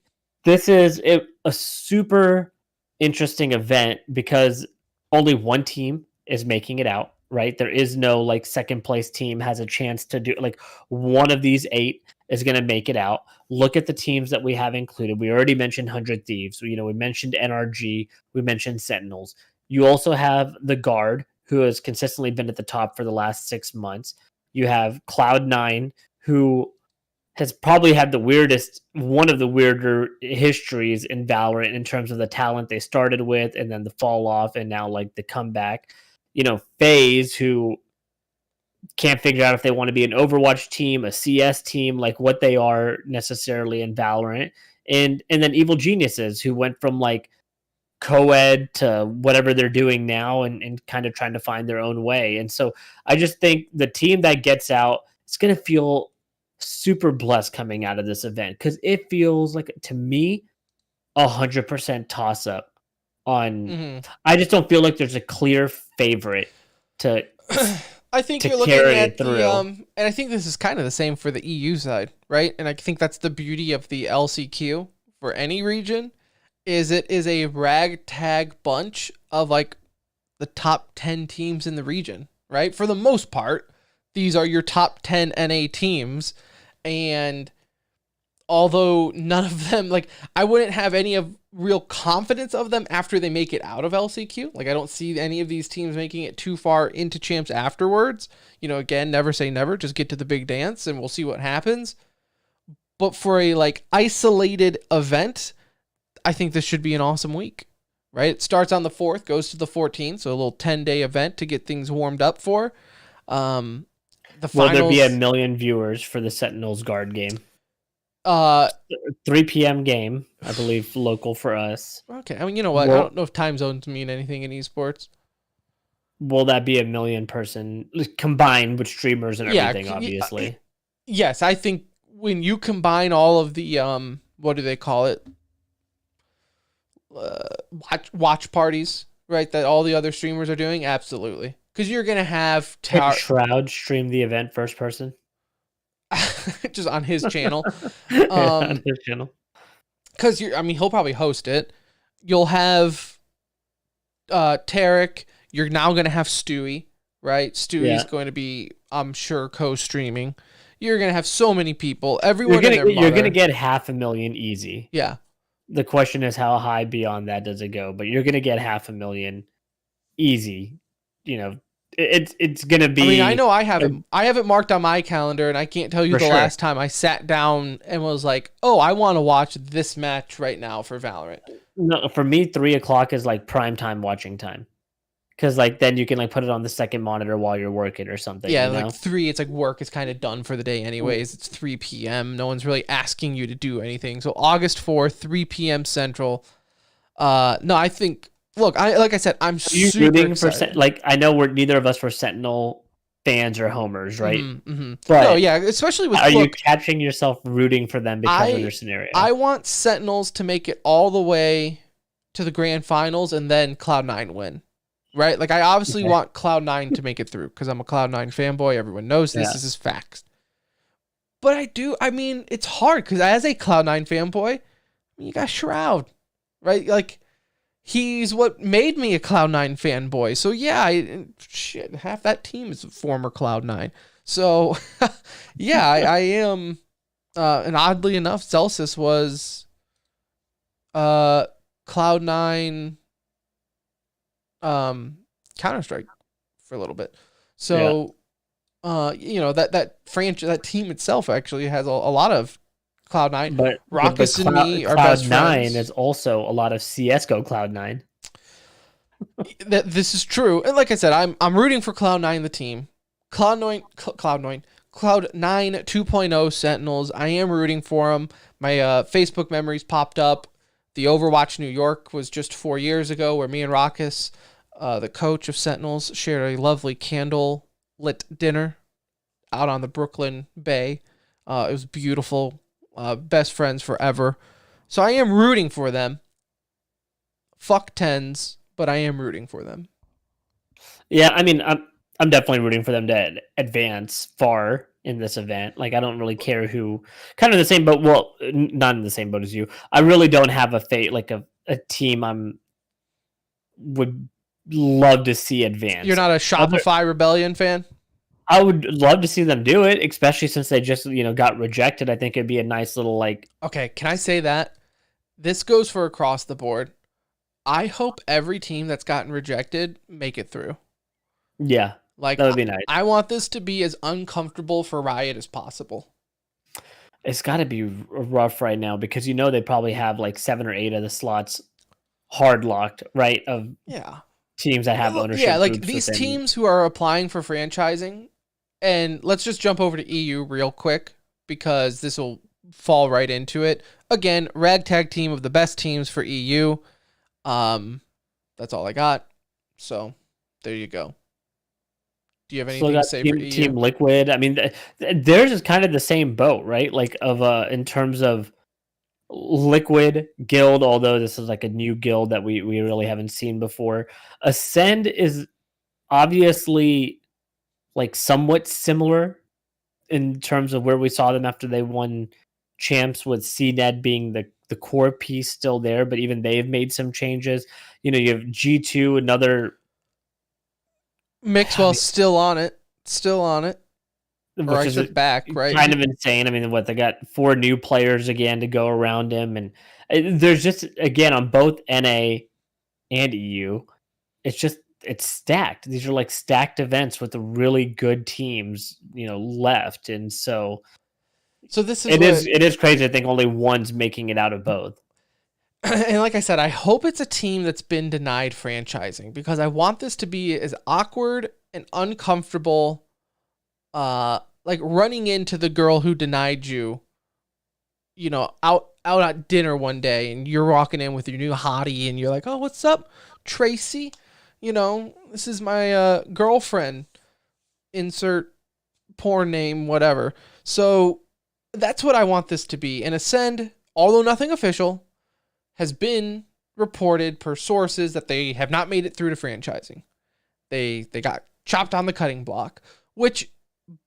this is a super interesting event because only one team is making it out, right? There is no like second place team has a chance to do, like, one of these 8 is going to make it out. Look at the teams that we have included. We already mentioned 100 Thieves. We mentioned NRG. We mentioned Sentinels. You also have the Guard, who has consistently been at the top for the last 6 months. You have Cloud9, who has probably had one of the weirder histories in ValoRANT in terms of the talent they started with and then the fall off and now like the comeback. FaZe, who can't figure out if they want to be an Overwatch team, a CS team, like what they are necessarily in ValoRANT. And then Evil Geniuses, who went from like co-ed to whatever they're doing now and kind of trying to find their own way. And so I just think the team that gets out is going to feel super blessed coming out of this event because it feels like, to me, 100% toss up on. Mhm. I just don't feel like there's a clear favorite to I think to you're looking carry at it through. the and I think this is kind of the same for the EU side, right? And I think that's the beauty of the LCQ for any region, is it is a ragtag bunch of like the top 10 teams in the region, right? For the most part, these are your top 10 NA teams, and although none of them, like, I wouldn't have any of real confidence of them after they make it out of LCQ. Like, I don't see any of these teams making it too far into champs afterwards. You know, again, never say never, just get to the big dance and we'll see what happens. But for a like isolated event, I think this should be an awesome week, right? It starts on the 4th, goes to the 14th, so a little 10-day event to get things warmed up for. The finals, Will there be 1 million viewers for the Sentinels guard game? 3 p.m. game, I believe, local for us. Okay, I mean, you know what? I don't know if time zones mean anything in esports. Will that be 1 million person combined with streamers and everything? Obviously, yes. I think when you combine all of the what do they call it? Watch parties, right? That all the other streamers are doing, absolutely. Because you're gonna have Shroud stream the event first person. just on his channel. On his channel. Because he'll probably host it. You'll have Tarek. You're now going to have Stewie, right? Stewie's going to be, I'm sure, co-streaming. You're going to have so many people. Everyone you're going to get 500,000 easy. Yeah. The question is, how high beyond that does it go? But you're going to get 500,000 easy. You know, it's gonna be. I mean, I know I have it marked on my calendar, and I can't tell you the last time I sat down and was like, "Oh, I want to watch this match right now for ValoRANT." No, for me, 3:00 is like prime time watching time, because like then you can like put it on the second monitor while you're working or something. Yeah, you know? like 3, it's like work is kind of done for the day anyways. It's 3 p.m. No one's really asking you to do anything. So August 4th, 3 p.m. Central. No, I think. Look, like I said, I'm super excited. Like, I know neither of us were Sentinel fans or homers, right? Mm-hmm. But no, yeah, especially with. You catching yourself rooting for them because of their scenario? I want Sentinels to make it all the way to the grand finals and then Cloud9 win, right? Like, I obviously want Cloud9 to make it through because I'm a Cloud9 fanboy. Everyone knows this. Yeah. This is facts. But I mean, it's hard because as a Cloud9 fanboy, you got Shroud, right? Like. He's what made me a Cloud9 fanboy. So yeah, half that team is former Cloud9. So yeah, I am. And oddly enough, Celsius was Cloud9 Counter-Strike for a little bit. So you know, that franchise, that team itself actually has a lot of Cloud9, but Raucous and me are best friends. Cloud9 is also a lot of CS:GO Cloud9. This is true, and like I said, I'm rooting for Cloud9, the team. Cloud9 2.0 Sentinels. I am rooting for them. My Facebook memories popped up. The Overwatch New York was just 4 years ago, where me and Raucous, the coach of Sentinels, shared a lovely candle lit dinner out on the Brooklyn Bay. It was beautiful. Best friends forever. So I am rooting for them. Fuck tens, but I am rooting for them. Yeah, I mean, I'm definitely rooting for them to advance far in this event. Like, I don't really care who. Kind of the same boat. Well, not in the same boat as you. I really don't have a team would love to see advance. You're not a Shopify Rebellion fan? I would love to see them do it, especially since they just, got rejected. I think it'd be a nice little like. Okay, can I say that? This goes for across the board. I hope every team that's gotten rejected make it through. Yeah, like that would be nice. I want this to be as uncomfortable for Riot as possible. It's got to be rough right now because they probably have like 7 or 8 of the slots hard locked, right? Of teams that have ownership. Yeah, like these teams who are applying for franchising. And let's just jump over to EU real quick because this will fall right into it. Again, ragtag team of the best teams for EU. That's all I got. So there you go. Do you have Still anything to got say for Team EU? Liquid. I mean, theirs is kind of the same boat, right? Like in terms of Liquid Guild, although this is like a new guild that we really haven't seen before. Ascend is obviously like somewhat similar in terms of where we saw them after they won champs, with CNED being the core piece still there, but even they've made some changes. You have G2, another, I Mixwell's mean, still on it. Still on it. Or which I is said back, right? kind of insane. I mean, what, they got 4 new players again to go around him, and there's just, again, on both NA and EU, it's stacked. These are like stacked events with the really good teams, left, and so So this is it what, is crazy. I think only one's making it out of both. and like I said, I hope it's a team that's been denied franchising, because I want this to be as awkward and uncomfortable, like running into the girl who denied you, out at dinner one day, and you're walking in with your new hottie, and you're like, "Oh, what's up, Tracy? This is my girlfriend. Insert porn name, whatever." So that's what I want this to be. And Ascend, although nothing official, has been reported per sources that they have not made it through to franchising. They got chopped on the cutting block, which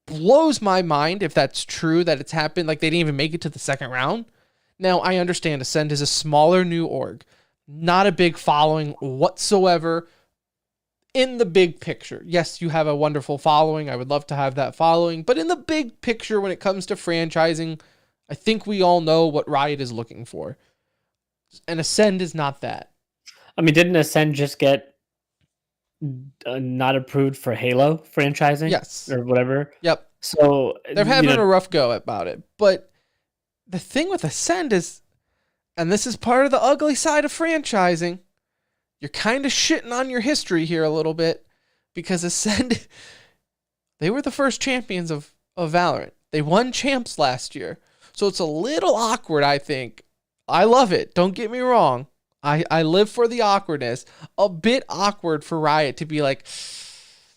blows my mind if that's true, that it's happened. Like, they didn't even make it to the second round. Now, I understand Ascend is a smaller new org, not a big following whatsoever in the big picture. Yes, you have a wonderful following. I would love to have that following. But in the big picture, when it comes to franchising, I think we all know what Riot is looking for. And Ascend is not that. I mean, didn't Ascend just get not approved for Halo franchising? Yes. Or whatever. Yep. So They're having a rough go about it. But the thing with Ascend is, and this is part of the ugly side of franchising, you're kind of shitting on your history here a little bit, because Ascend, they were the first champions of ValoRANT. They won champs last year. So it's a little awkward, I think. I love it. Don't get me wrong. I live for the awkwardness. A bit awkward for Riot to be like,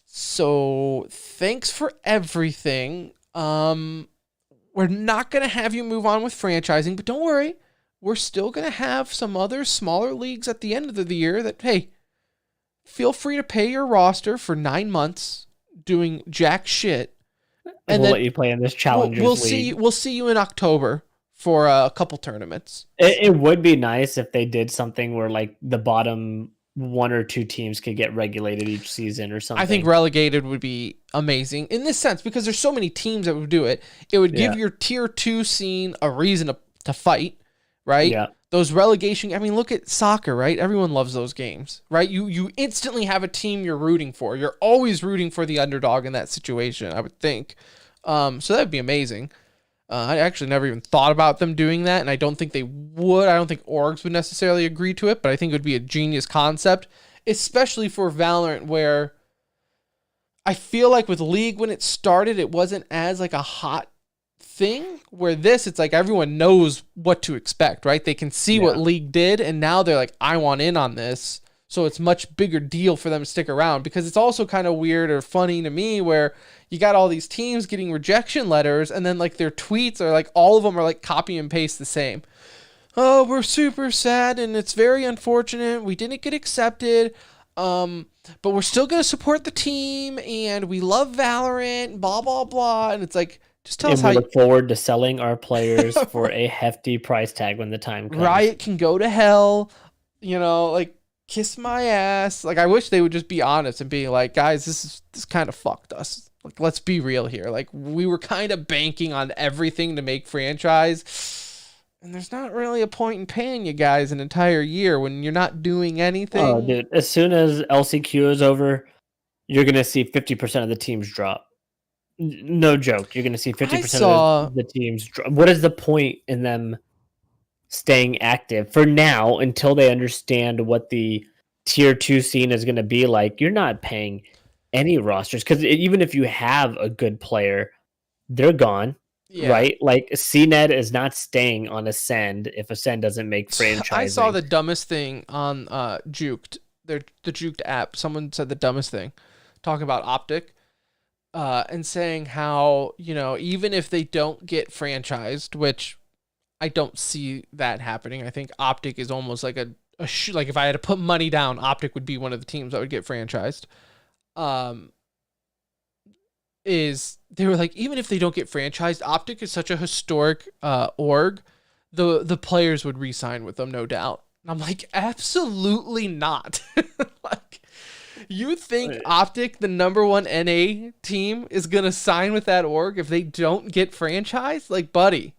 so thanks for everything. We're not going to have you move on with franchising, but don't worry. We're still going to have some other smaller leagues at the end of the year that, hey, feel free to pay your roster for 9 months doing jack shit. And we'll let you play in this Challengers League. We'll see you in October for a couple tournaments. It would be nice if they did something where like the bottom 1 or 2 teams could get regulated each season or something. I think relegated would be amazing in this sense, because there's so many teams that would do it. It would give your tier 2 scene a reason to fight, right? Yeah. Those relegation, I mean, look at soccer, right? Everyone loves those games, right? You instantly have a team you're rooting for. You're always rooting for the underdog in that situation, I would think. So that would be amazing. I actually never even thought about them doing that, and I don't think they would. I don't think orgs would necessarily agree to it, but I think it would be a genius concept, especially for ValoRANT, where I feel like with League, when it started, it wasn't as like a hot thing, where this, it's like everyone knows what to expect, right? They can see what League did, and now they're like, I want in on this. So it's much bigger deal for them to stick around, because it's also kind of weird or funny to me where you got all these teams getting rejection letters, and then like their tweets are like, all of them are like copy and paste the same. Oh, we're super sad and it's very unfortunate. We didn't get accepted. But we're still going to support the team, and we love ValoRANT, blah, blah, blah. And it's like, just tell us how we look forward to selling our players for a hefty price tag when the time comes. Riot can go to hell, like, kiss my ass. Like, I wish they would just be honest and be like, guys, this kind of fucked us. Like, let's be real here. Like, we were kind of banking on everything to make franchise, and there's not really a point in paying you guys an entire year when you're not doing anything. Oh, dude, as soon as LCQ is over, you're going to see 50% of the teams drop. No joke. You're going to see 50% of the teams drop. What is the point in them staying active for now until they understand what the tier 2 scene is going to be like? You're not paying any rosters, because even if you have a good player, they're gone. Yeah. right? Like CNET is not staying on Ascend if Ascend doesn't make franchising. I saw the dumbest thing on Juked, the Juked app. Someone said the dumbest thing, talking about Optic, and saying how, you know, even if they don't get franchised, which I don't see that happening. I think Optic is almost like like if I had to put money down, Optic would be one of the teams that would get franchised. Is they were like, even if they don't get franchised, Optic is such a historic org, the players would re-sign with them, no doubt. And I'm like, absolutely not. Like, you think Optic, the number one NA team, is gonna sign with that org if they don't get franchised? Like, buddy,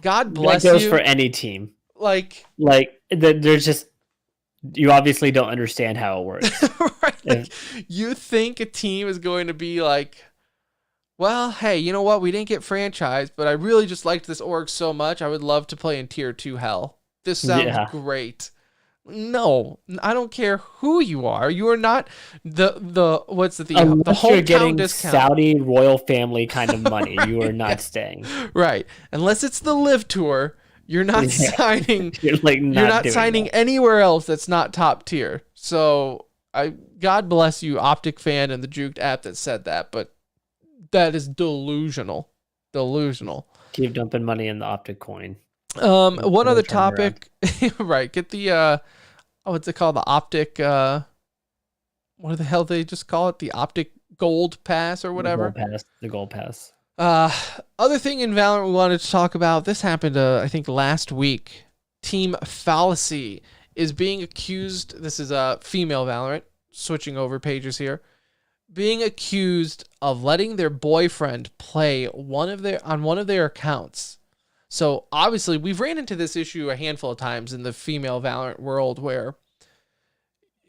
God bless you. That goes for any team. Like there's just, you obviously don't understand how it works. right? Like, you think a team is going to be like, well, hey, you know what? We didn't get franchised, but I really just liked this org so much. I would love to play in Tier 2 hell. This sounds great. No, I don't care who you are. You are not the what's the hometown you're getting discount. Saudi royal family kind of money. You are not staying. Right. Unless it's the Live Tour, you're not signing. You're not signing anywhere else that's not top tier. So God bless you, Optic fan and the Juked app that said that, but that is delusional. Keep dumping money in the Optic coin. One other topic, right? Get the what's it called? The Optic. What the hell they just call it? The Optic Gold Pass or whatever. The Gold Pass. Other thing in Valorant we wanted to talk about. This happened, I think, last week. Team Fallacy is being accused. This is a female Valorant. Switching over pages here. Being accused of letting their boyfriend play on one of their accounts. So obviously we've ran into this issue a handful of times in the female Valorant world where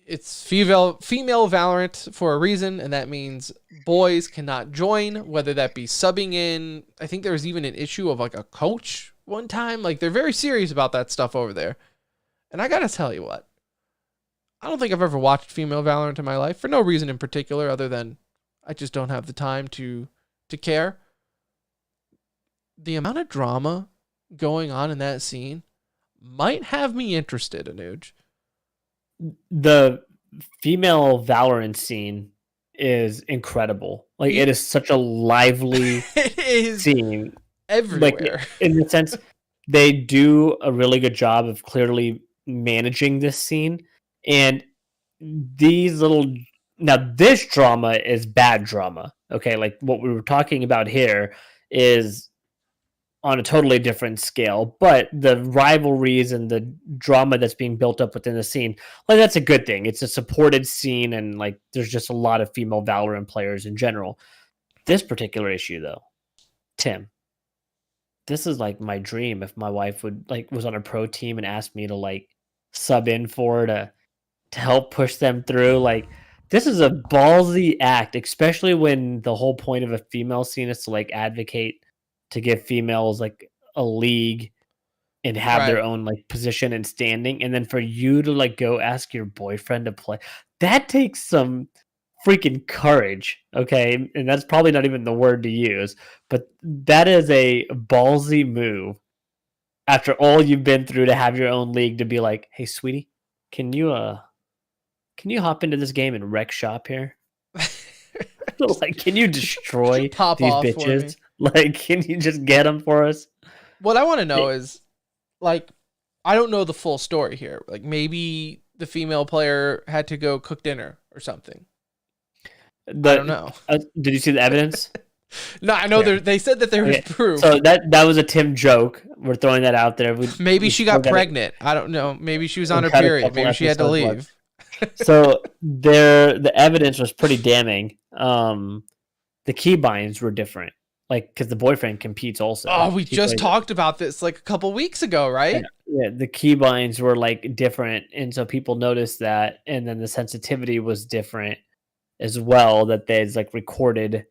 it's female Valorant for a reason, and that means boys cannot join, whether that be subbing in. I think there was even an issue of like a coach one time. Like, they're very serious about that stuff over there. And I gotta tell you what, I don't think I've ever watched female Valorant in my life for no reason in particular other than I just don't have the time to care. The amount of drama going on in that scene might have me interested, Anuj. The female Valorant scene is incredible. Like, it is such a lively it is scene everywhere. Like, in the sense, they do a really good job of clearly managing this scene. And these now this drama is bad drama. Okay, like what we were talking about here is on a totally different scale, but the rivalries and the drama that's being built up within the scene, like, that's a good thing. It's a supported scene, and like there's just a lot of female Valorant players in general. This particular issue though, Tim, this is like my dream if my wife was on a pro team and asked me to like sub in for her to help push them through. Like, this is a ballsy act, especially when the whole point of a female scene is to like advocate to give females like a league and have their own like position and standing, and then for you to like go ask your boyfriend to play, that takes some freaking courage. Okay, and that's probably not even the word to use, but that is a ballsy move after all you've been through to have your own league, to be like, hey sweetie, can you hop into this game and wreck shop here? Like, can you destroy these bitches? Like, can you just get them for us? What I want to know is, like, I don't know the full story here. Like, maybe the female player had to go cook dinner or something. I don't know. Did you see the evidence? No, I know they said that there was proof. So that was a Tim joke. We're throwing that out there. Maybe she got pregnant. I don't know. Maybe she was on her period. Maybe she had to leave. So the evidence was pretty damning. The keybinds were different, like, because the boyfriend competes also. Oh, we just talked about this like a couple weeks ago, right? Yeah, the keybinds were like different, and so people noticed that, and then the sensitivity was different as well. That there's like recorded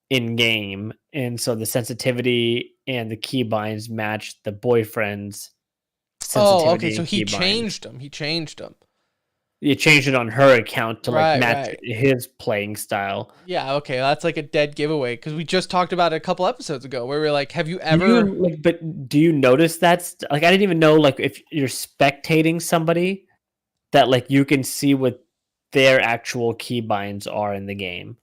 in game, and so the sensitivity and the keybinds matched the boyfriend's sensitivity. Oh, okay, so he changed them. You changed it on her account to like Right, match right. his playing style. Yeah, okay, that's like a dead giveaway because we just talked about it a couple episodes ago where we're like, have you Do you ever? like? But do you notice like I didn't even know like if you're spectating somebody that like you can see what their actual keybinds are in the game.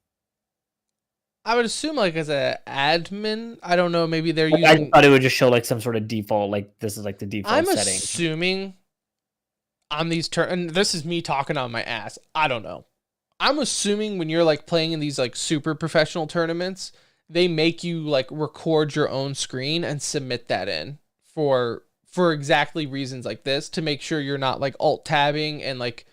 I would assume like as a admin, I don't know, maybe they're Like, I using. thought it would just show like some sort of default, like this is like the default I'm setting. assuming on these and this is me talking on my ass. I don't know. I'm assuming when you're like playing in these like super professional tournaments, they make you like record your own screen and submit that in for exactly reasons like this to make sure you're not like alt tabbing and like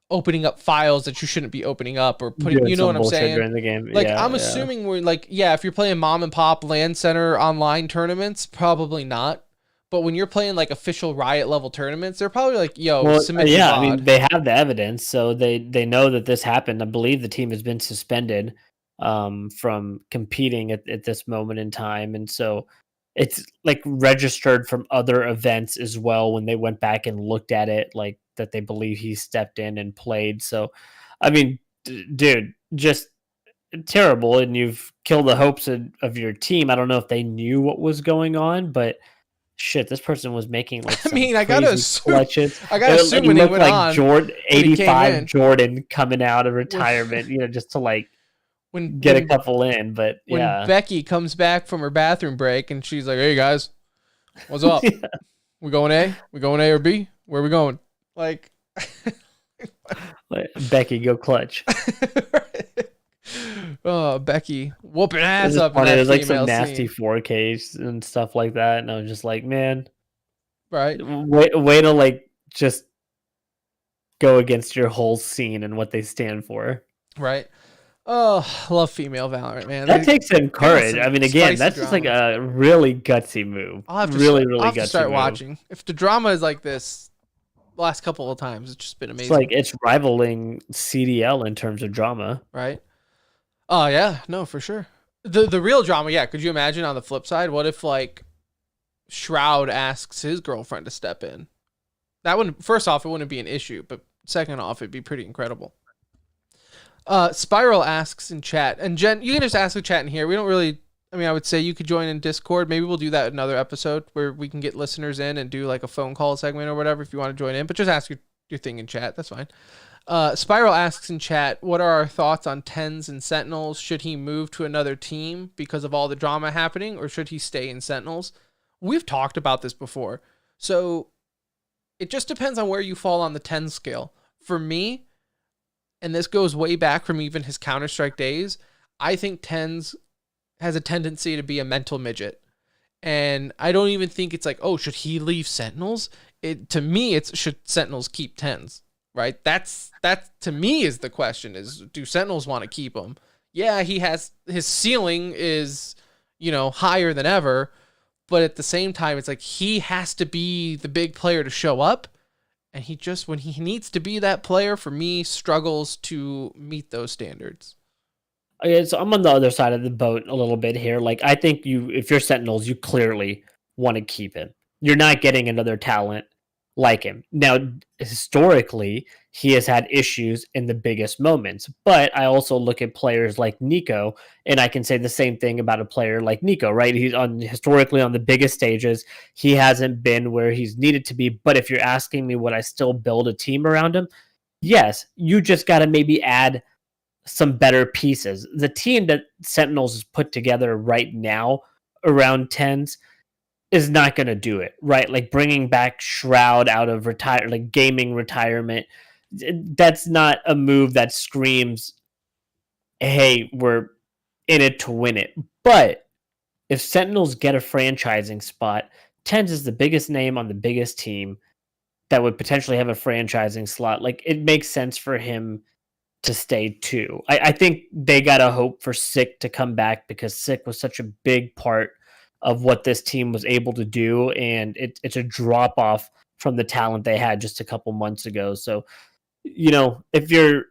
opening up files that you shouldn't be opening up or putting, Doing you know some what I'm bullshit saying? during the game. Like Yeah, I'm yeah. assuming we're like, yeah, if you're playing mom and pop LAN center online tournaments, probably not. But when you're playing like official Riot level tournaments, they're probably like, yo, Well, submit your yeah, I VOD. mean, they have the evidence, so they know that this happened. I believe the team has been suspended from competing at this moment in time, and so it's like registered from other events as well when they went back and looked at it, like that they believe he stepped in and played. So, I mean, dude, just terrible, and you've killed the hopes of your team. I don't know if they knew what was going on, but shit, this person was making like I some mean, crazy clutches. I gotta assume It when he looked went like on, Jordan, when he came 85 in, Jordan coming out of when retirement, just to like when get a when couple in. But when yeah, Becky comes back from her bathroom break and she's like, "Hey guys, what's up? We going A? We going A or B? Where we going?" Like, Like, Becky, go clutch. oh, Becky whooping It ass was up in funny. that There's like some female nasty scene, 4Ks and stuff like that, and I was just like, man, right? way to like just go against your whole scene and what they stand for. Right. Oh, I love female Valorant, man. That takes some give us courage. some I mean, again, spicy that's just like drama. a really gutsy move. I'll have to Really, start. I'll really have to gutsy start move. watching. If the drama is like this, last couple of times, it's just been It's amazing. like it's rivaling CDL in terms of drama. Right. Oh yeah, no, for sure. The real drama, yeah. Could you imagine on the flip side? What if like Shroud asks his girlfriend to step in? That wouldn't. First off, it wouldn't be an issue, but second off, it'd be pretty incredible. Spiral asks in chat, and Jen, you can just ask the chat in here. We don't really. I mean, I would say you could join in Discord. Maybe we'll do that in another episode where we can get listeners in and do like a phone call segment or whatever if you want to join in. But just ask your thing in chat. That's fine. Spiral asks in chat, what are our thoughts on Tens and Sentinels? Should he move to another team because of all the drama happening, or should he stay in Sentinels? We've talked about this before. So it just depends on where you fall on the 10 scale. For me, and this goes way back from even his Counter-Strike days, I think Tens has a tendency to be a mental midget. And I don't even think it's like, oh, should he leave Sentinels? To me, it's should Sentinels keep Tens? Right? That to me is the question: is do Sentinels want to keep him? Yeah, he has his ceiling is higher than ever, but at the same time, it's like he has to be the big player to show up, and he just when he needs to be that player for me struggles to meet those standards. Okay, so I'm on the other side of the boat a little bit here. Like, I think if you're Sentinels, you clearly want to keep him. You're not getting another talent like him. Now, historically, he has had issues in the biggest moments, but I also look at players like Nico, and I can say the same thing about a player like Nico, right? He's historically on the biggest stages. He hasn't been where he's needed to be, but if you're asking me would I still build a team around him? Yes, you just got to maybe add some better pieces. The team that Sentinels has put together right now around Tens is not going to do it, right? Like bringing back Shroud out of gaming retirement. That's not a move that screams, hey, we're in it to win it. But if Sentinels get a franchising spot, Tens is the biggest name on the biggest team that would potentially have a franchising slot. Like it makes sense for him to stay too. I think they gotta hope for Sick to come back because Sick was such a big part of what this team was able to do, and it's a drop off from the talent they had just a couple months ago. So, if you're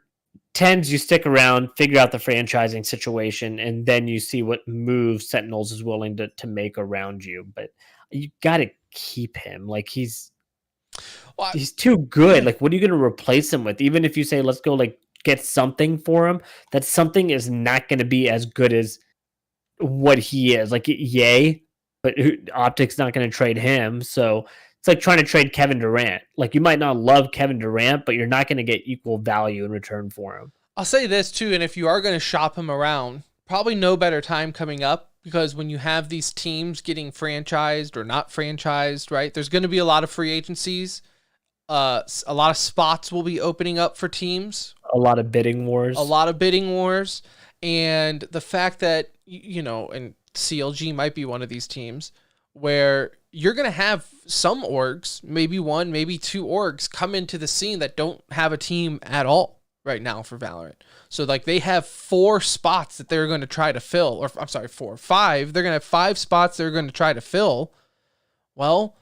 Tens, you stick around, figure out the franchising situation, and then you see what moves Sentinels is willing to make around you. But you gotta keep him. Like Well, He's too good. Like, what are you going to replace him with? Even if you say, let's go like get something for him, that something is not going to be as good as what he is. Like, yay, but Optic's not going to trade him. So it's like trying to trade Kevin Durant. Like, you might not love Kevin Durant, but you're not going to get equal value in return for him. I'll say this too, and if you are going to shop him around, probably no better time coming up, because when you have these teams getting franchised or not franchised, right? There's going to be a lot of free agencies. A lot of spots will be opening up for teams. A lot of bidding wars. And the fact that, and CLG might be one of these teams where you're going to have some orgs, maybe one, maybe two orgs come into the scene that don't have a team at all right now for ValoRANT. So like they have 4 spots that they're going to try to fill, or I'm sorry, 5. They're going to have 5 spots they're going to try to fill. Well,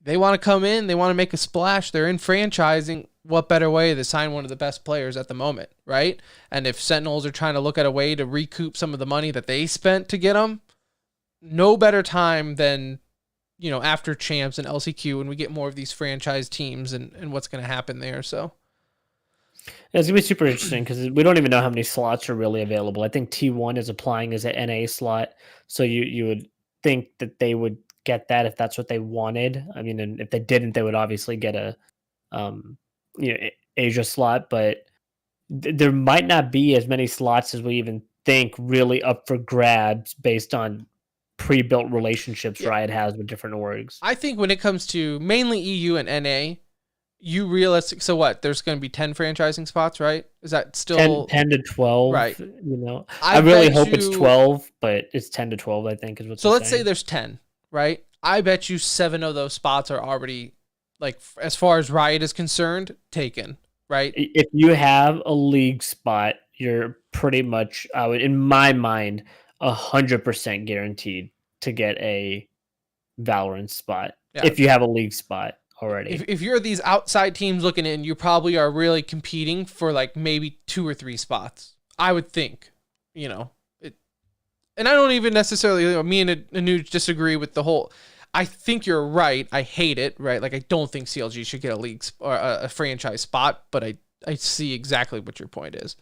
they want to come in, they want to make a splash, they're in franchising. What better way to sign one of the best players at the moment, right? And if Sentinels are trying to look at a way to recoup some of the money that they spent to get them, no better time than, after Champs and LCQ when we get more of these franchise teams and what's going to happen there. So it's going to be super interesting because we don't even know how many slots are really available. I think T1 is applying as an NA slot. So you would think that they would get that if that's what they wanted. I mean, and if they didn't, they would obviously get a Asia slot, but there might not be as many slots as we even think really up for grabs based on pre-built relationships Riot has with different orgs. I think when it comes to mainly EU and NA, so what? There's going to be 10 franchising spots, right? Is that still 10 to 12? Right. I really hope it's 12, but it's 10 to 12, I think is what. So let's say there's 10, right? I bet you 7 of those spots are already, like, as far as Riot is concerned, taken, right? If you have a league spot, you're pretty much, in my mind, 100% guaranteed to get a ValoRANT spot. Yeah. If you have a league spot already. If you're these outside teams looking in, you probably are really competing for like maybe 2 or 3 spots. I would think, and I don't even necessarily, me and Anuj disagree with the whole. I think you're right. I hate it, right? Like, I don't think CLG should get a league or a franchise spot, but I see exactly what your point is.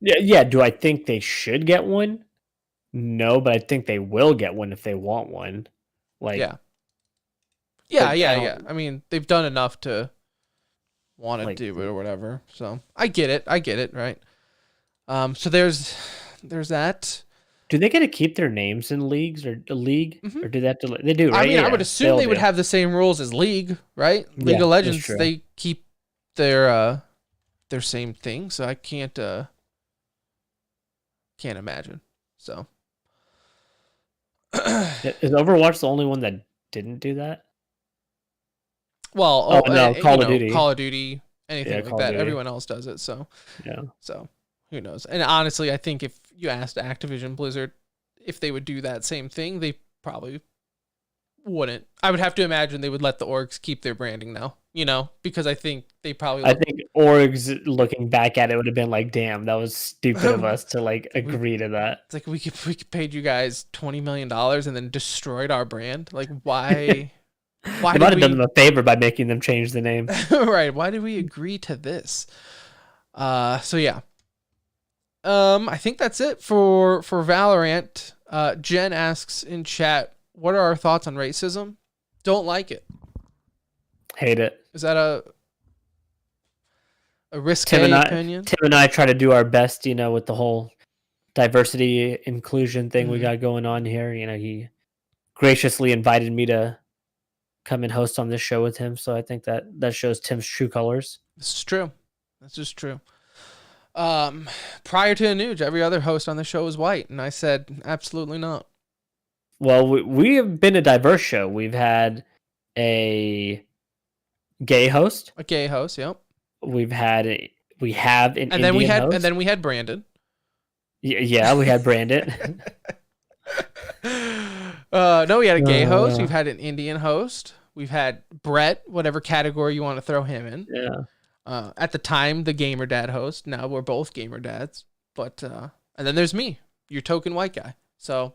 Yeah. Do I think they should get one? No, but I think they will get one if they want one. Like, yeah. I mean, they've done enough to want to do it or whatever. So I get it, right? So there's that. Do they get to keep their names in leagues or a league, or do they have to? They do, right? I mean, I would assume they would have the same rules as League, right? League of Legends, they keep their same thing, so I can't imagine. So is Overwatch the only one that didn't do that? Well, no, Call of Duty, anything like that. Everyone else does it, so yeah. So who knows? And honestly, I think if you asked Activision Blizzard if they would do that same thing, they probably wouldn't. I would have to imagine they would let the orgs keep their branding now, because I think they probably. I think orgs looking back at it would have been like, "Damn, that was stupid of us to like agree to that." It's like we could paid you guys $20 million and then destroyed our brand. Like, why? Why they might have done them a favor by making them change the name. Right? Why did we agree to this? So yeah. I think that's it for ValoRANT. Jen asks in chat, what are our thoughts on racism? Don't like it. Hate it. Is that a risque opinion? Tim and I try to do our best, with the whole diversity inclusion thing we got going on here. He graciously invited me to come and host on this show with him. So I think that shows Tim's true colors. This is true. This is true. Prior to Anuj, every other host on the show was white, and I said absolutely not. Well, we have been a diverse show. We've had a gay host. A gay host, yep. We have an Indian host. And then we had Brandon. Yeah, we had Brandon. No, we had a gay host. We've had an Indian host. We've had Brett, whatever category you want to throw him in. Yeah. At the time, the gamer dad host. Now we're both gamer dads. But and then there's me, your token white guy. So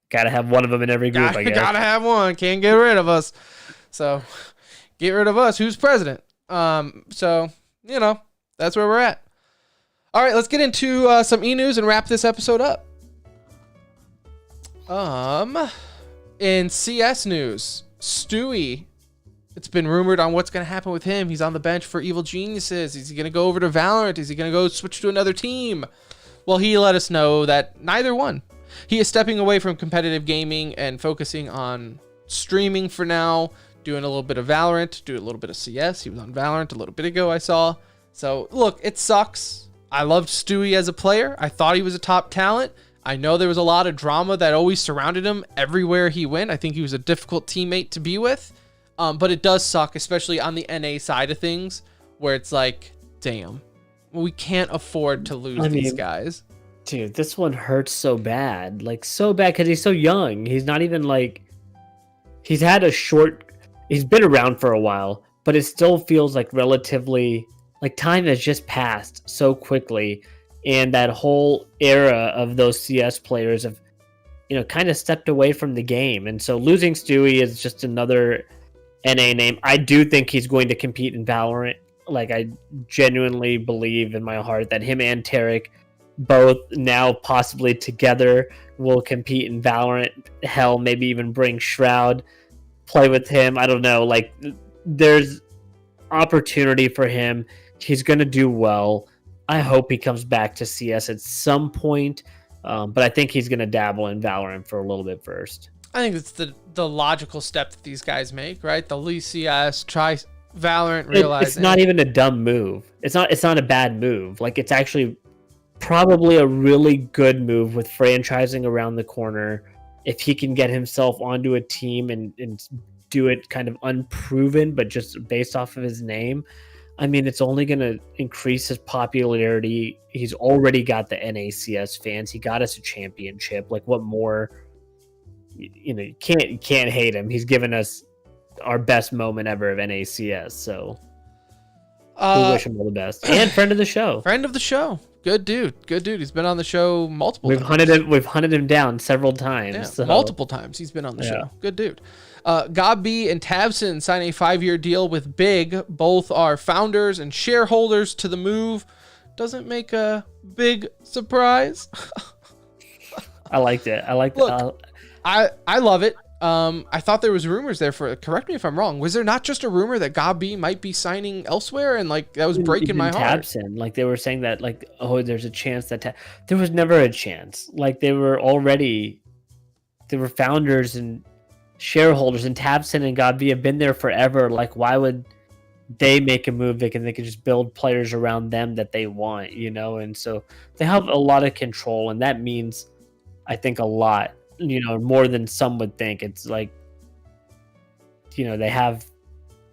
gotta have one of them in every group. I guess. Gotta have one. Can't get rid of us. So get rid of us. Who's president? So, that's where we're at. All right, let's get into some e-news and wrap this episode up. In CS news, Stewie, it's been rumored on what's going to happen with him. He's on the bench for Evil Geniuses. Is he going to go over to ValoRANT? Is he going to go switch to another team? Well, he let us know that neither one. He is stepping away from competitive gaming and focusing on streaming for now, doing a little bit of ValoRANT, doing a little bit of CS. He was on ValoRANT a little bit ago, I saw. So, look, it sucks. I loved Stewie as a player. I thought he was a top talent. I know there was a lot of drama that always surrounded him everywhere he went. I think he was a difficult teammate to be with. But it does suck, especially on the NA side of things, where it's like, damn, we can't afford to lose these guys. Dude, this one hurts so bad. Like, so bad because he's so young. He's not even like... He's been around for a while, but it still feels like relatively... Like, time has just passed so quickly. And that whole era of those CS players have, kind of stepped away from the game. And so losing Stewie is just another NA name. I do think he's going to compete in ValoRANT. Like, I genuinely believe in my heart that him and Tarek, both now possibly together, will compete in ValoRANT. Hell, maybe even bring Shroud, play with him. I don't know. Like, there's opportunity for him. He's going to do well. I hope he comes back to CS at some point, but I think he's going to dabble in ValoRANT for a little bit first. I think it's the logical step that these guys make, right? They'll leave CS, try ValoRANT, realize it's not even a dumb move. It's not a bad move. Like, it's actually probably a really good move with franchising around the corner. If he can get himself onto a team and do it kind of unproven, but just based off of his name, I mean, it's only going to increase his popularity. He's already got the NACS fans. He got us a championship. Like, what more? You can't hate him. He's given us our best moment ever of NACS. So we wish him all the best. And friend of the show. Friend of the show. Good dude. He's been on the show multiple times. We've hunted him down several times. Yeah, so. Multiple times he's been on the show. Good dude. Gabi and Tabson sign a 5-year deal with Big. Both are founders and shareholders to the move. Doesn't make a big surprise. I liked it. Look, I love it. I thought there was rumors there for, correct me if I'm wrong. Was there not just a rumor that Gabi might be signing elsewhere? And like, that was breaking my heart. Tabson, like they were saying that like, oh, there's a chance that there was never a chance. Like they were founders and shareholders, and Tabson and Gabi have been there forever. Like, why would they make a move? They can just build players around them that they want, and so they have a lot of control, and that means, I think, a lot. More than some would think. It's like, they have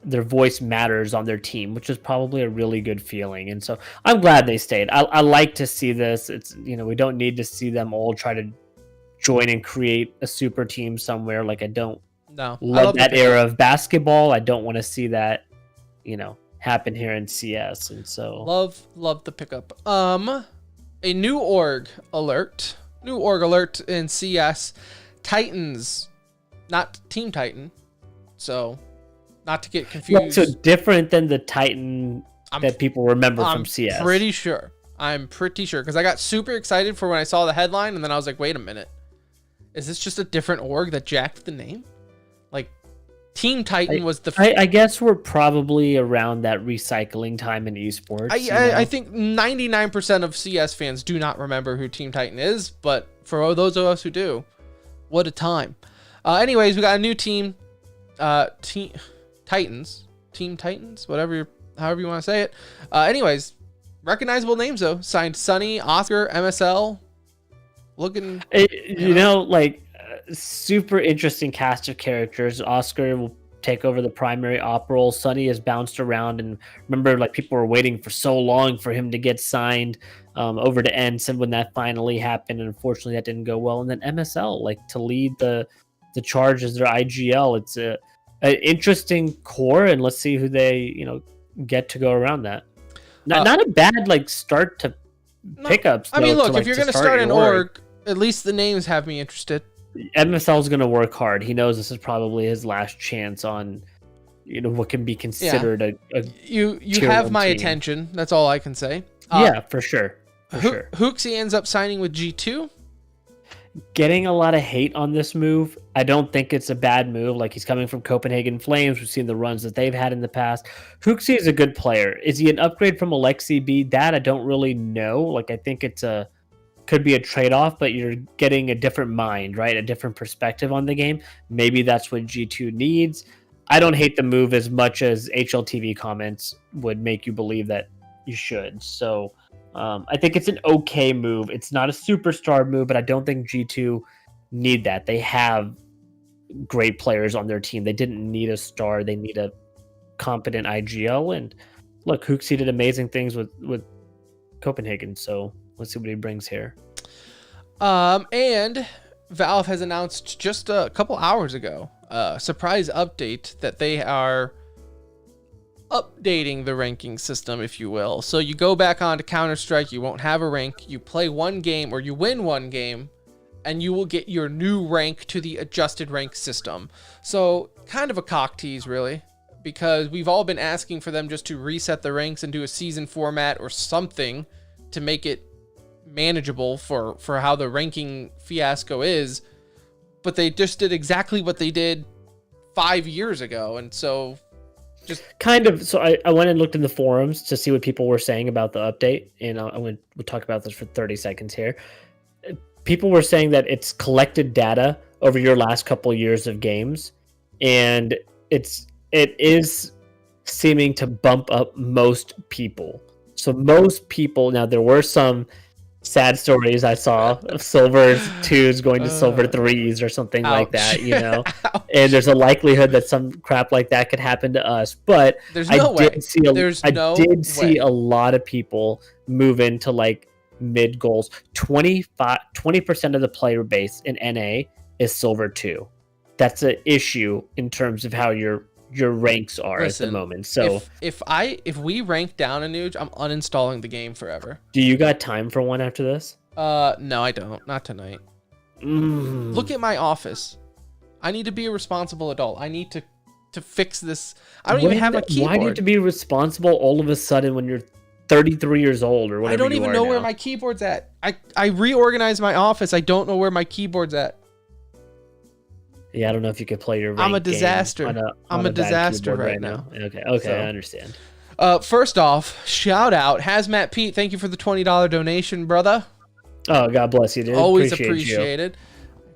their voice matters on their team, which is probably a really good feeling. And so I'm glad they stayed. I like to see this. It's, we don't need to see them all try to join and create a super team somewhere. Like, I don't love that era of basketball. I don't want to see that, happen here in CS. And so love the pickup. A new org alert in CS. Titans, not Team Titan, so not to get confused. So different than the Titan that people remember from CS. I'm pretty sure because I got super excited for when I saw the headline, and then I was like, wait a minute, is this just a different org that jacked the name? Like, Team Titan was the... I guess we're probably around that recycling time in esports. I think 99% of CS fans do not remember who Team Titan is, but for those of us who do, what a time. Anyways, we got a new team. Team Titans, however you want to say it. Anyways, recognizable names though. Signed Sunny, Oscar, MSL. Looking, super interesting cast of characters. Oscar will take over the primary op role. Sunny has bounced around, and remember, like, people were waiting for so long for him to get signed over to Ensign when that finally happened, and unfortunately that didn't go well. And then MSL, like, to lead the charge as their IGL. It's an interesting core, and let's see who they get to go around that. Not a bad start to pickups. I mean, look, if you're going to start an org, at least the names have me interested. MSL is going to work hard. He knows this is probably his last chance on what can be considered a you tier have one my team. attention. That's all I can say. Yeah, for sure. For sure. Hooksy ends up signing with G2. Getting a lot of hate on this move. I don't think it's a bad move. Like, he's coming from Copenhagen Flames. We've seen the runs that they've had in the past. Hooksy is a good player. Is he an upgrade from Alexi B? That I don't really know. Like, I think could be a trade-off, but you're getting a different mind, right? A different perspective on the game. Maybe that's what G2 needs. I don't hate the move as much as HLTV comments would make you believe that you should. So I think it's an okay move. It's not a superstar move, but I don't think G2 need that. They have great players on their team. They didn't need a star. They need a competent IGL. And look, Hooksy did amazing things with Copenhagen. So let's see what he brings here. And Valve has announced just a couple hours ago a surprise update that they are updating the ranking system, if you will. So you go back onto Counter-Strike, you won't have a rank, you play one game or you win one game, and you will get your new rank to the adjusted rank system. So kind of a cock tease, really, because we've all been asking for them just to reset the ranks and do a season format or something to make it manageable for how the ranking fiasco is. But they just did exactly what they did 5 years ago, and so just kind of. So I went and looked in the forums to see what people were saying about the update, and we'll talk about this for 30 seconds here. People were saying that it's collected data over your last couple years of games, and it is seeming to bump up most people. So most people, now there were some sad stories I saw of Silver 2s going to Silver 3s or something like that, and there's a likelihood that some crap like that could happen to us. But there's no way. I did see a lot of people move into like mid goals. 20% of the player base in NA is Silver 2. That's an issue in terms of how your ranks are at the moment. So if we rank down a Nuge, I'm uninstalling the game forever. Do you got time for one after this? No, I don't. Not tonight. Look at my office. I need to be a responsible adult. I need to fix this. I don't even have a keyboard. Why do you have to be responsible all of a sudden when you're 33 years old or whatever? I don't even know where my keyboard's at. I reorganized my office. I don't know where my keyboard's at. Yeah, I don't know if you could play your I'm a disaster. I'm a disaster right now. Okay, so, I understand. First off, shout out Hazmat Pete. Thank you for the $20 donation, brother. Oh, God bless you, dude. Always appreciated.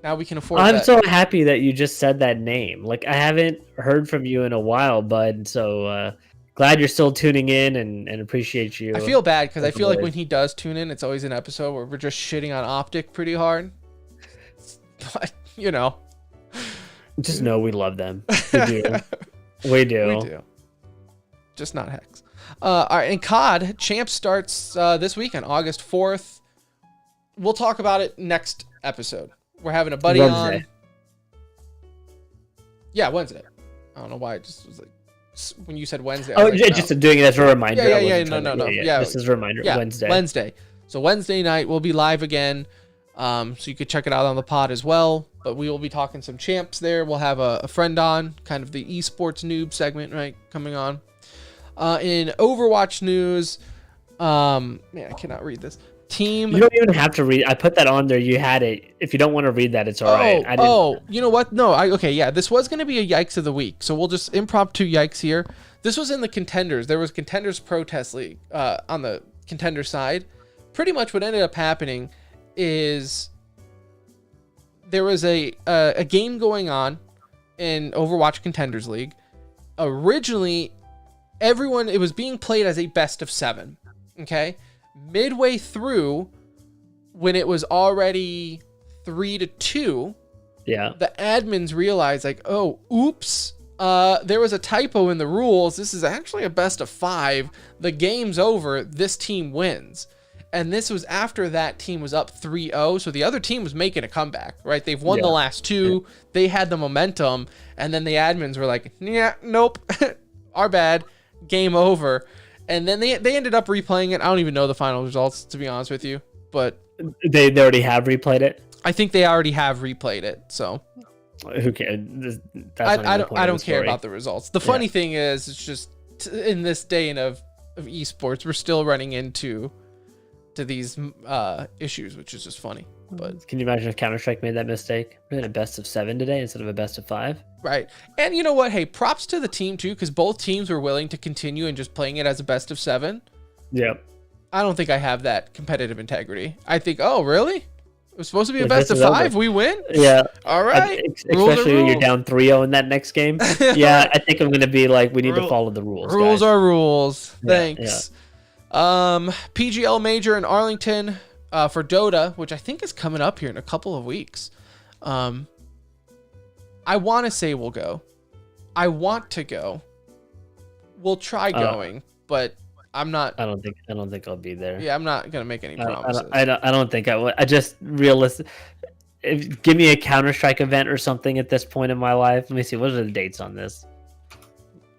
Now we can afford I'm that. so happy that you just said that name. Like, I haven't heard from you in a while, bud. So glad you're still tuning in and appreciate you. I feel bad because I feel like when he does tune in, it's always an episode where we're just shitting on Optic pretty hard. But, just know we love them. We do. We do. Just not Hex. All right, and COD Champ starts this weekend, August 4th. We'll talk about it next episode. We're having a buddy Wednesday. on. Yeah, Wednesday. I don't know why it just was like when you said Wednesday. Oh, just doing it as a reminder. No. Yeah, this is a reminder. Yeah, Wednesday. So Wednesday night we'll be live again. So you could check it out on the pod as well. But we will be talking some champs there. We'll have a friend on, kind of the esports noob segment, right, coming on. In Overwatch news, man, I cannot read this. Team. You don't even have to read. I put that on there. You had it. If you don't want to read that, it's all right. You know what? No, okay, yeah. This was going to be a Yikes of the week, so we'll just impromptu Yikes here. This was in the Contenders. There was Contenders Protest League on the Contender side. Pretty much what ended up happening is there was a game going on in Overwatch Contenders League. Originally, it was being played as a best of 7. Okay, midway through, when it was already 3-2, the admins realized like, oh, oops, there was a typo in the rules. This is actually a best of 5. The game's over. This team wins. And this was after that team was up 3-0. So the other team was making a comeback, right? They've won the last 2. They had the momentum. And then the admins were like, yeah, nope, our bad, game over. And then they ended up replaying it. I don't even know the final results, to be honest with you. But they already have replayed it? I think they already have replayed it. So Who cares? I don't care about the results. The funny thing is, it's just in this day and of esports, we're still running into these issues, which is just funny. But can you imagine if Counter-Strike made that mistake? We had a best of 7 today instead of a best of 5. Right. And you know what? Hey, props to the team too, because both teams were willing to continue and just playing it as a best of 7. Yep. I don't think I have that competitive integrity. I think, oh, really? It was supposed to be a best of 5. We win? Yeah. All right. Especially when you're down 3-0 in that next game. Yeah, I think I'm going to be like, we need to follow the rules. Rules guys. are rules. Yeah, Thanks. PGL Major in Arlington for Dota, which I think is coming up here in a couple of weeks. I want to say we'll go. I want to go. We'll try going, but I'm not. I don't think I'll be there. Yeah, I'm not gonna make any promises. I don't think I would. I just realistic. Give me a Counter-Strike event or something at this point in my life. Let me see. What are the dates on this?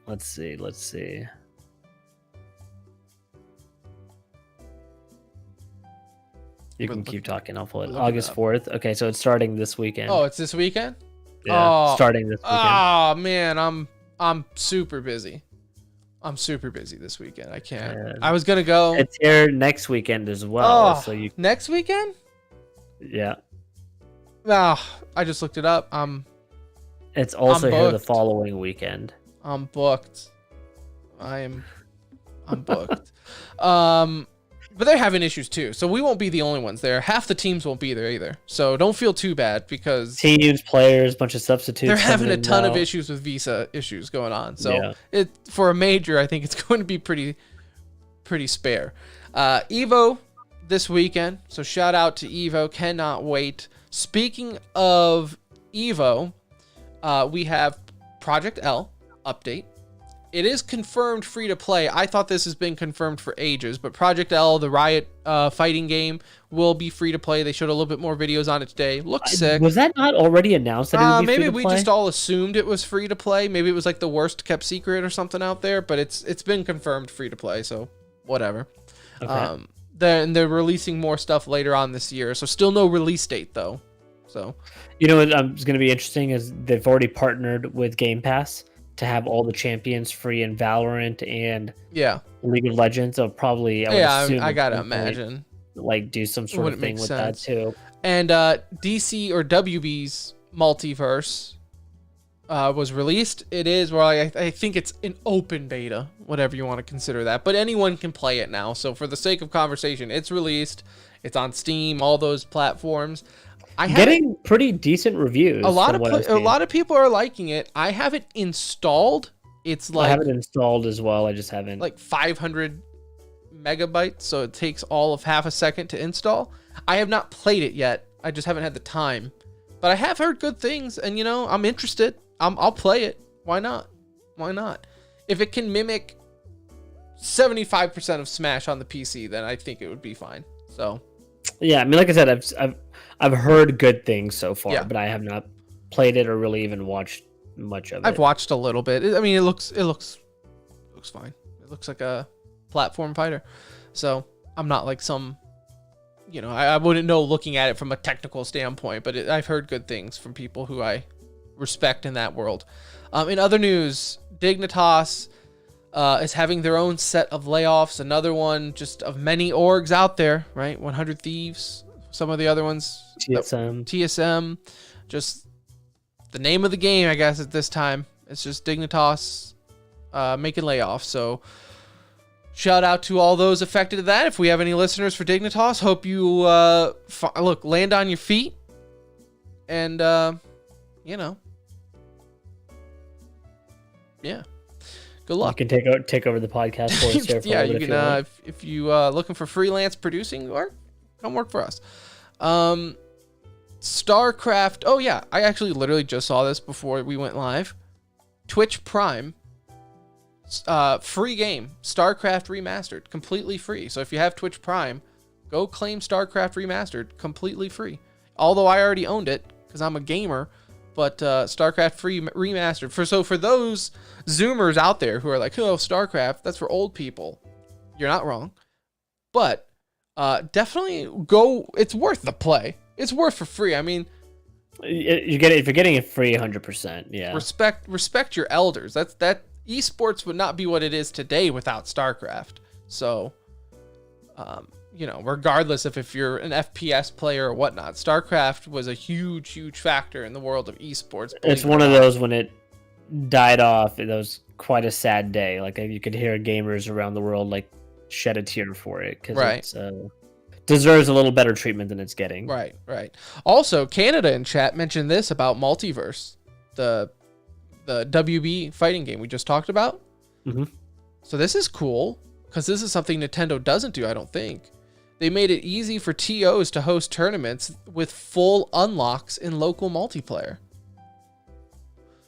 Let's see. You can keep talking. I'll pull it. August 4th. Okay, so it's starting this weekend. Oh, it's this weekend? Yeah, starting this weekend. Oh man, I'm super busy. I'm super busy this weekend. I can't. I was gonna go. It's here next weekend as well. Oh, so you next weekend? Yeah. I just looked it up. It's also here the following weekend. I'm booked. I'm booked. But they're having issues too, so we won't be the only ones there. Half the teams won't be there either, so don't feel too bad because teams, players, bunch of substitutes. They're having a ton of issues with visa issues going on. So for a major, I think it's going to be pretty spare. Evo this weekend, so shout out to Evo. Cannot wait. Speaking of Evo, we have Project L update. It is confirmed free to play. I thought this has been confirmed for ages, but Project L, the Riot fighting game, will be free to play. They showed a little bit more videos on it today. Looks sick. Was that not already announced that it would be maybe free to we play? just all assumed it was free to play. Maybe it was like the worst kept secret or something out there, but it's been confirmed free to play, so whatever. Okay. They're releasing more stuff later on this year, so still no release date though. So, you know what is going to be interesting is they've already partnered with Game Pass to have all the champions free in ValoRANT and League of Legends. So probably I gotta imagine like do some sort of thing with that too. And DC or WB's multiverse was released. It is I think it's an open beta, whatever you want to consider that, but anyone can play it now. So for the sake of conversation, it's released. It's on Steam, all those platforms. Getting pretty decent reviews. A lot of people are liking it. I have it installed. It's like I have it installed as well. I just haven't. Like 500 megabytes, so it takes all of half a second to install. I have not played it yet. I just haven't had the time. But I have heard good things, and I'm interested. I'll play it. Why not? Why not? If it can mimic 75% of Smash on the PC, then I think it would be fine. So. Yeah, I mean, like I said, I've heard good things so far, but I have not played it or really even watched much of it. I've watched a little bit. I mean, it looks fine. It looks like a platform fighter. So I'm not like some, I wouldn't know looking at it from a technical standpoint, but I've heard good things from people who I respect in that world. In other news, Dignitas is having their own set of layoffs. Another one just of many orgs out there, right? 100 Thieves. Some of the other ones. TSM. Just the name of the game, I guess, at this time. It's just Dignitas making layoffs. So shout out to all those affected of that. If we have any listeners for Dignitas, hope you land on your feet. And, yeah. Good luck. You can take over the podcast for us. Yeah, you can. If you looking for freelance producing work, come work for us. StarCraft. Oh yeah, I actually literally just saw this before we went live. Twitch Prime, free game. StarCraft Remastered, completely free. So if you have Twitch Prime, go claim StarCraft Remastered, completely free. Although I already owned it because I'm a gamer. But StarCraft Remastered. For those Zoomers out there who are like, oh, StarCraft, that's for old people. You're not wrong. But definitely go. It's worth the play. It's worth for free. I mean, If you're getting it free, 100%. Yeah. Respect your elders. That esports would not be what it is today without StarCraft. So, regardless if you're an FPS player or whatnot, StarCraft was a huge factor in the world of esports. It's one of those when it died off. It was quite a sad day. Like you could hear gamers around the world like shed a tear for it because right. it deserves a little better treatment than it's getting. Right. Also, Canada in chat mentioned this about Multiverse, the WB fighting game we just talked about. Mm-hmm. So this is cool because this is something Nintendo doesn't do, I don't think. They made it easy for TOs to host tournaments with full unlocks in local multiplayer.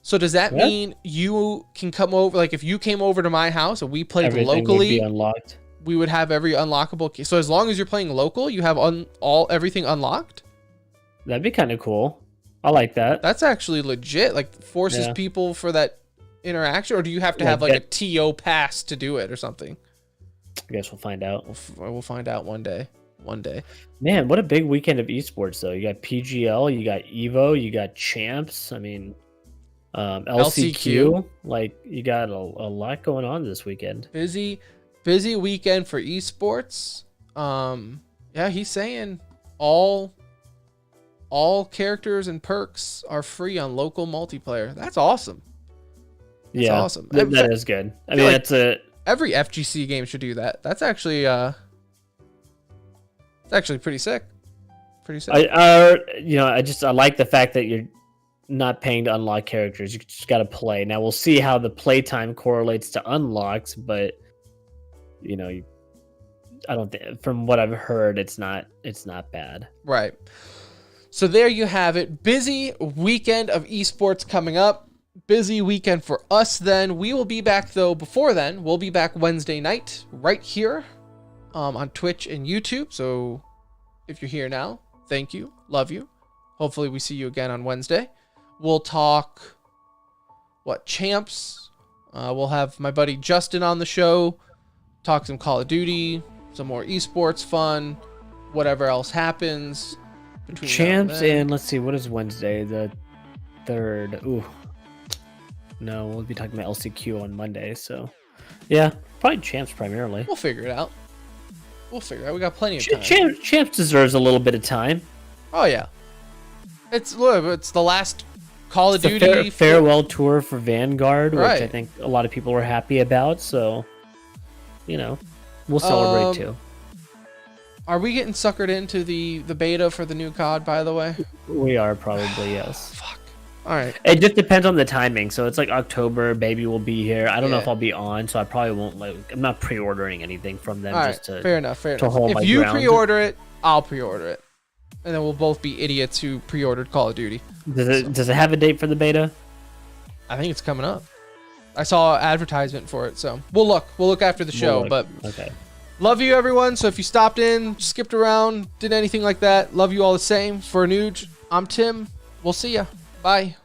So does that mean you can come over? Like if you came over to my house and we played Everything locally, would be unlocked. We would have every unlockable key. So as long as you're playing local, you have everything unlocked. That'd be kind of cool. I like that. That's actually legit. Like forces people for that interaction, or do you have to have like a TO pass to do it or something? I guess we'll find out. We'll find out one day. Man, what a big weekend of esports though. You got PGL, you got Evo, you got Champs. I mean, LCQ. Like you got a lot going on this weekend. Busy weekend for esports. He's saying all characters and perks are free on local multiplayer. That's awesome. That's awesome. That is good. I mean, like every FGC game should do that. That's actually it's actually pretty sick. I like the fact that you're not paying to unlock characters. You just got to play. Now we'll see how the playtime correlates to unlocks, but I don't think, from what I've heard, it's not bad. Right. So there you have it. Busy weekend of esports coming up. Busy weekend for us then. We will be back though before then. We'll be back Wednesday night right here on Twitch and YouTube. So if you're here now, thank you. Love you. Hopefully we see you again on Wednesday. We'll talk champs. We'll have my buddy Justin on the show. Talk some Call of Duty, some more esports fun, whatever else happens between Champs and let's see, what is Wednesday? The 3rd. Ooh. No, we'll be talking about LCQ on Monday, so yeah, probably Champs primarily. We'll figure it out. We got plenty of time. Champs deserves a little bit of time. Oh yeah. It's the last Call of Duty farewell tour for Vanguard, which I think a lot of people were happy about, so we'll celebrate too. Are we getting suckered into the beta for the new COD, by the way? We are probably, yes. Fuck. All right. It just depends on the timing. So it's like October, Baby will be here. I don't know if I'll be on, so I probably won't. I'm not pre-ordering anything from them. All just right. to Fair enough. If you pre-order it, I'll pre-order it, and then we'll both be idiots who pre-ordered Call of Duty. Does it have a date for the beta? I think it's coming up. I saw an advertisement for it, so we'll look after the show. But okay. Love you, everyone. So if you stopped in, skipped around, did anything like that, love you all the same. For Nuge, I'm Tim. We'll see ya. Bye.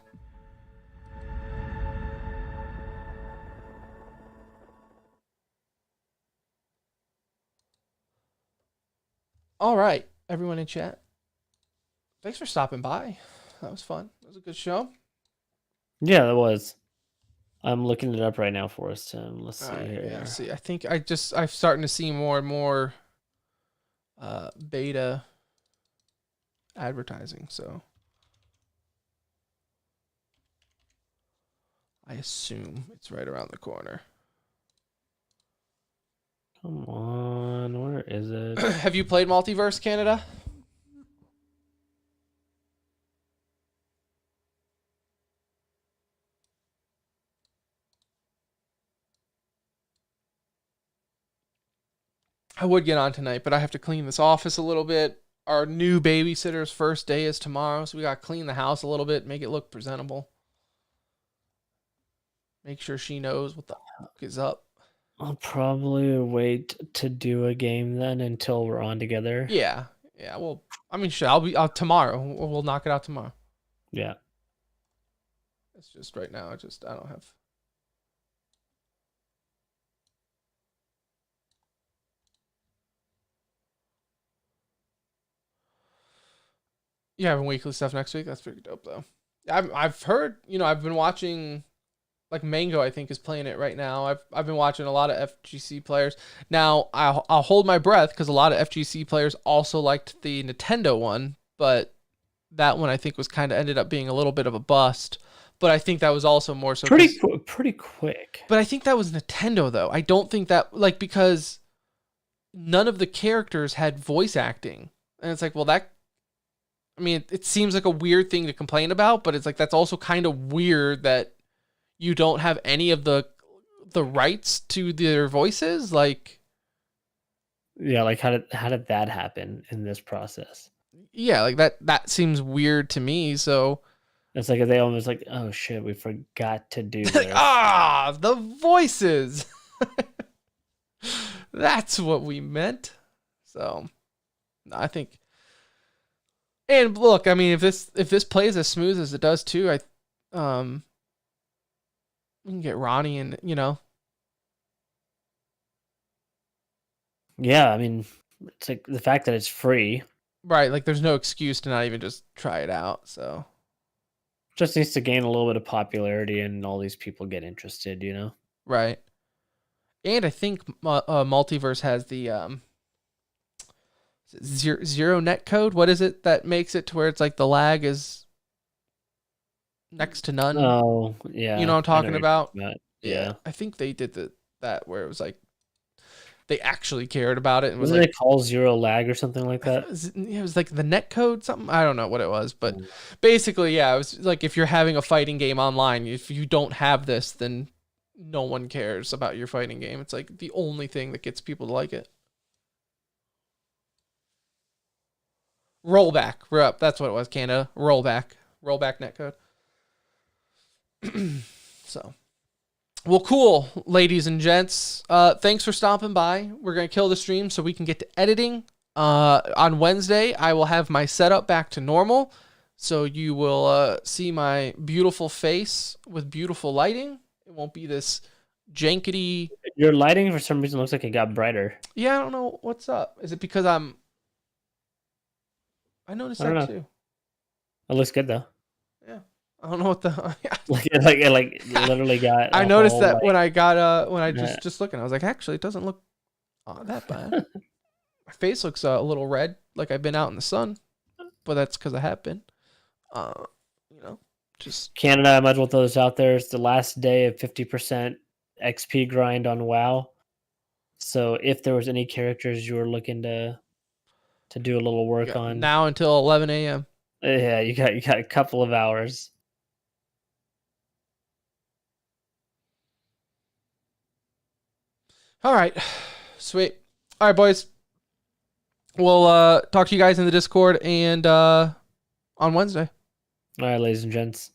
All right, everyone in chat. Thanks for stopping by. That was fun. That was a good show. Yeah, that was. I'm looking it up right now for us, Tim. Let's see here. Yeah, see, I think I'm starting to see more and more beta advertising, so I assume it's right around the corner. Come on, where is it? Have you played Multiverse Canada? I would get on tonight, but I have to clean this office a little bit. Our new babysitter's first day is tomorrow, so we got to clean the house a little bit, make it look presentable. Make sure she knows what the fuck is up. I'll probably wait to do a game then until we're on together. Yeah. Well, I mean, I'll be out tomorrow. We'll knock it out tomorrow. Yeah. It's just right now. I don't have. You having weekly stuff next week? That's pretty dope, though. I've heard, I've been watching, like Mango, I think, is playing it right now. I've been watching a lot of FGC players. Now, I'll hold my breath because a lot of FGC players also liked the Nintendo one, but that one I think was kind of ended up being a little bit of a bust. But I think that was also more so pretty quick. But I think that was Nintendo, though. I don't think that, like, because none of the characters had voice acting. And it's like, well, it seems like a weird thing to complain about, but it's like, that's also kind of weird that you don't have any of the rights to their voices. Like, yeah, like how did that happen in this process? Yeah, like that seems weird to me. So it's like they almost like, oh shit, we forgot to do this. The voices. That's what we meant. So I think, and look, I mean, if this plays as smooth as it does too, we can get Ronnie and Yeah, I mean, it's like the fact that it's free. Right, like there's no excuse to not even just try it out. So just needs to gain a little bit of popularity and all these people get interested, Right. And I think Multiverse has the zero net code. What is it that makes it to where it's like the lag is next to none? Oh, yeah. You know what I'm talking about? Yeah. I think they did that where it was like they actually cared about it. And Wasn't it called zero lag or something like that? It was like the net code something. I don't know what it was, but basically, yeah, it was like if you're having a fighting game online, if you don't have this, then no one cares about your fighting game. It's like the only thing that gets people to like it. Rollback. We're up. That's what it was, Canada. Rollback netcode. So, well, cool, ladies and gents. Thanks for stopping by. We're going to kill the stream so we can get to editing. On Wednesday, I will have my setup back to normal. So you will see my beautiful face with beautiful lighting. It won't be this jankety. Your lighting, for some reason, looks like it got brighter. Yeah, I don't know what's up. Is it because I noticed that too. It looks good though. Yeah, I don't know what the like literally got. I noticed that when I got when I just looking, I was like, actually, it doesn't look that bad. My face looks a little red, like I've been out in the sun, but that's because I have been. Just Canada, I might as well throw this out there. It's the last day of 50% XP grind on WoW. So if there was any characters you were looking to do a little work on now until 11 a.m. Yeah, you got a couple of hours. All right, sweet. All right, boys. We'll talk to you guys in the Discord and on Wednesday. All right, ladies and gents.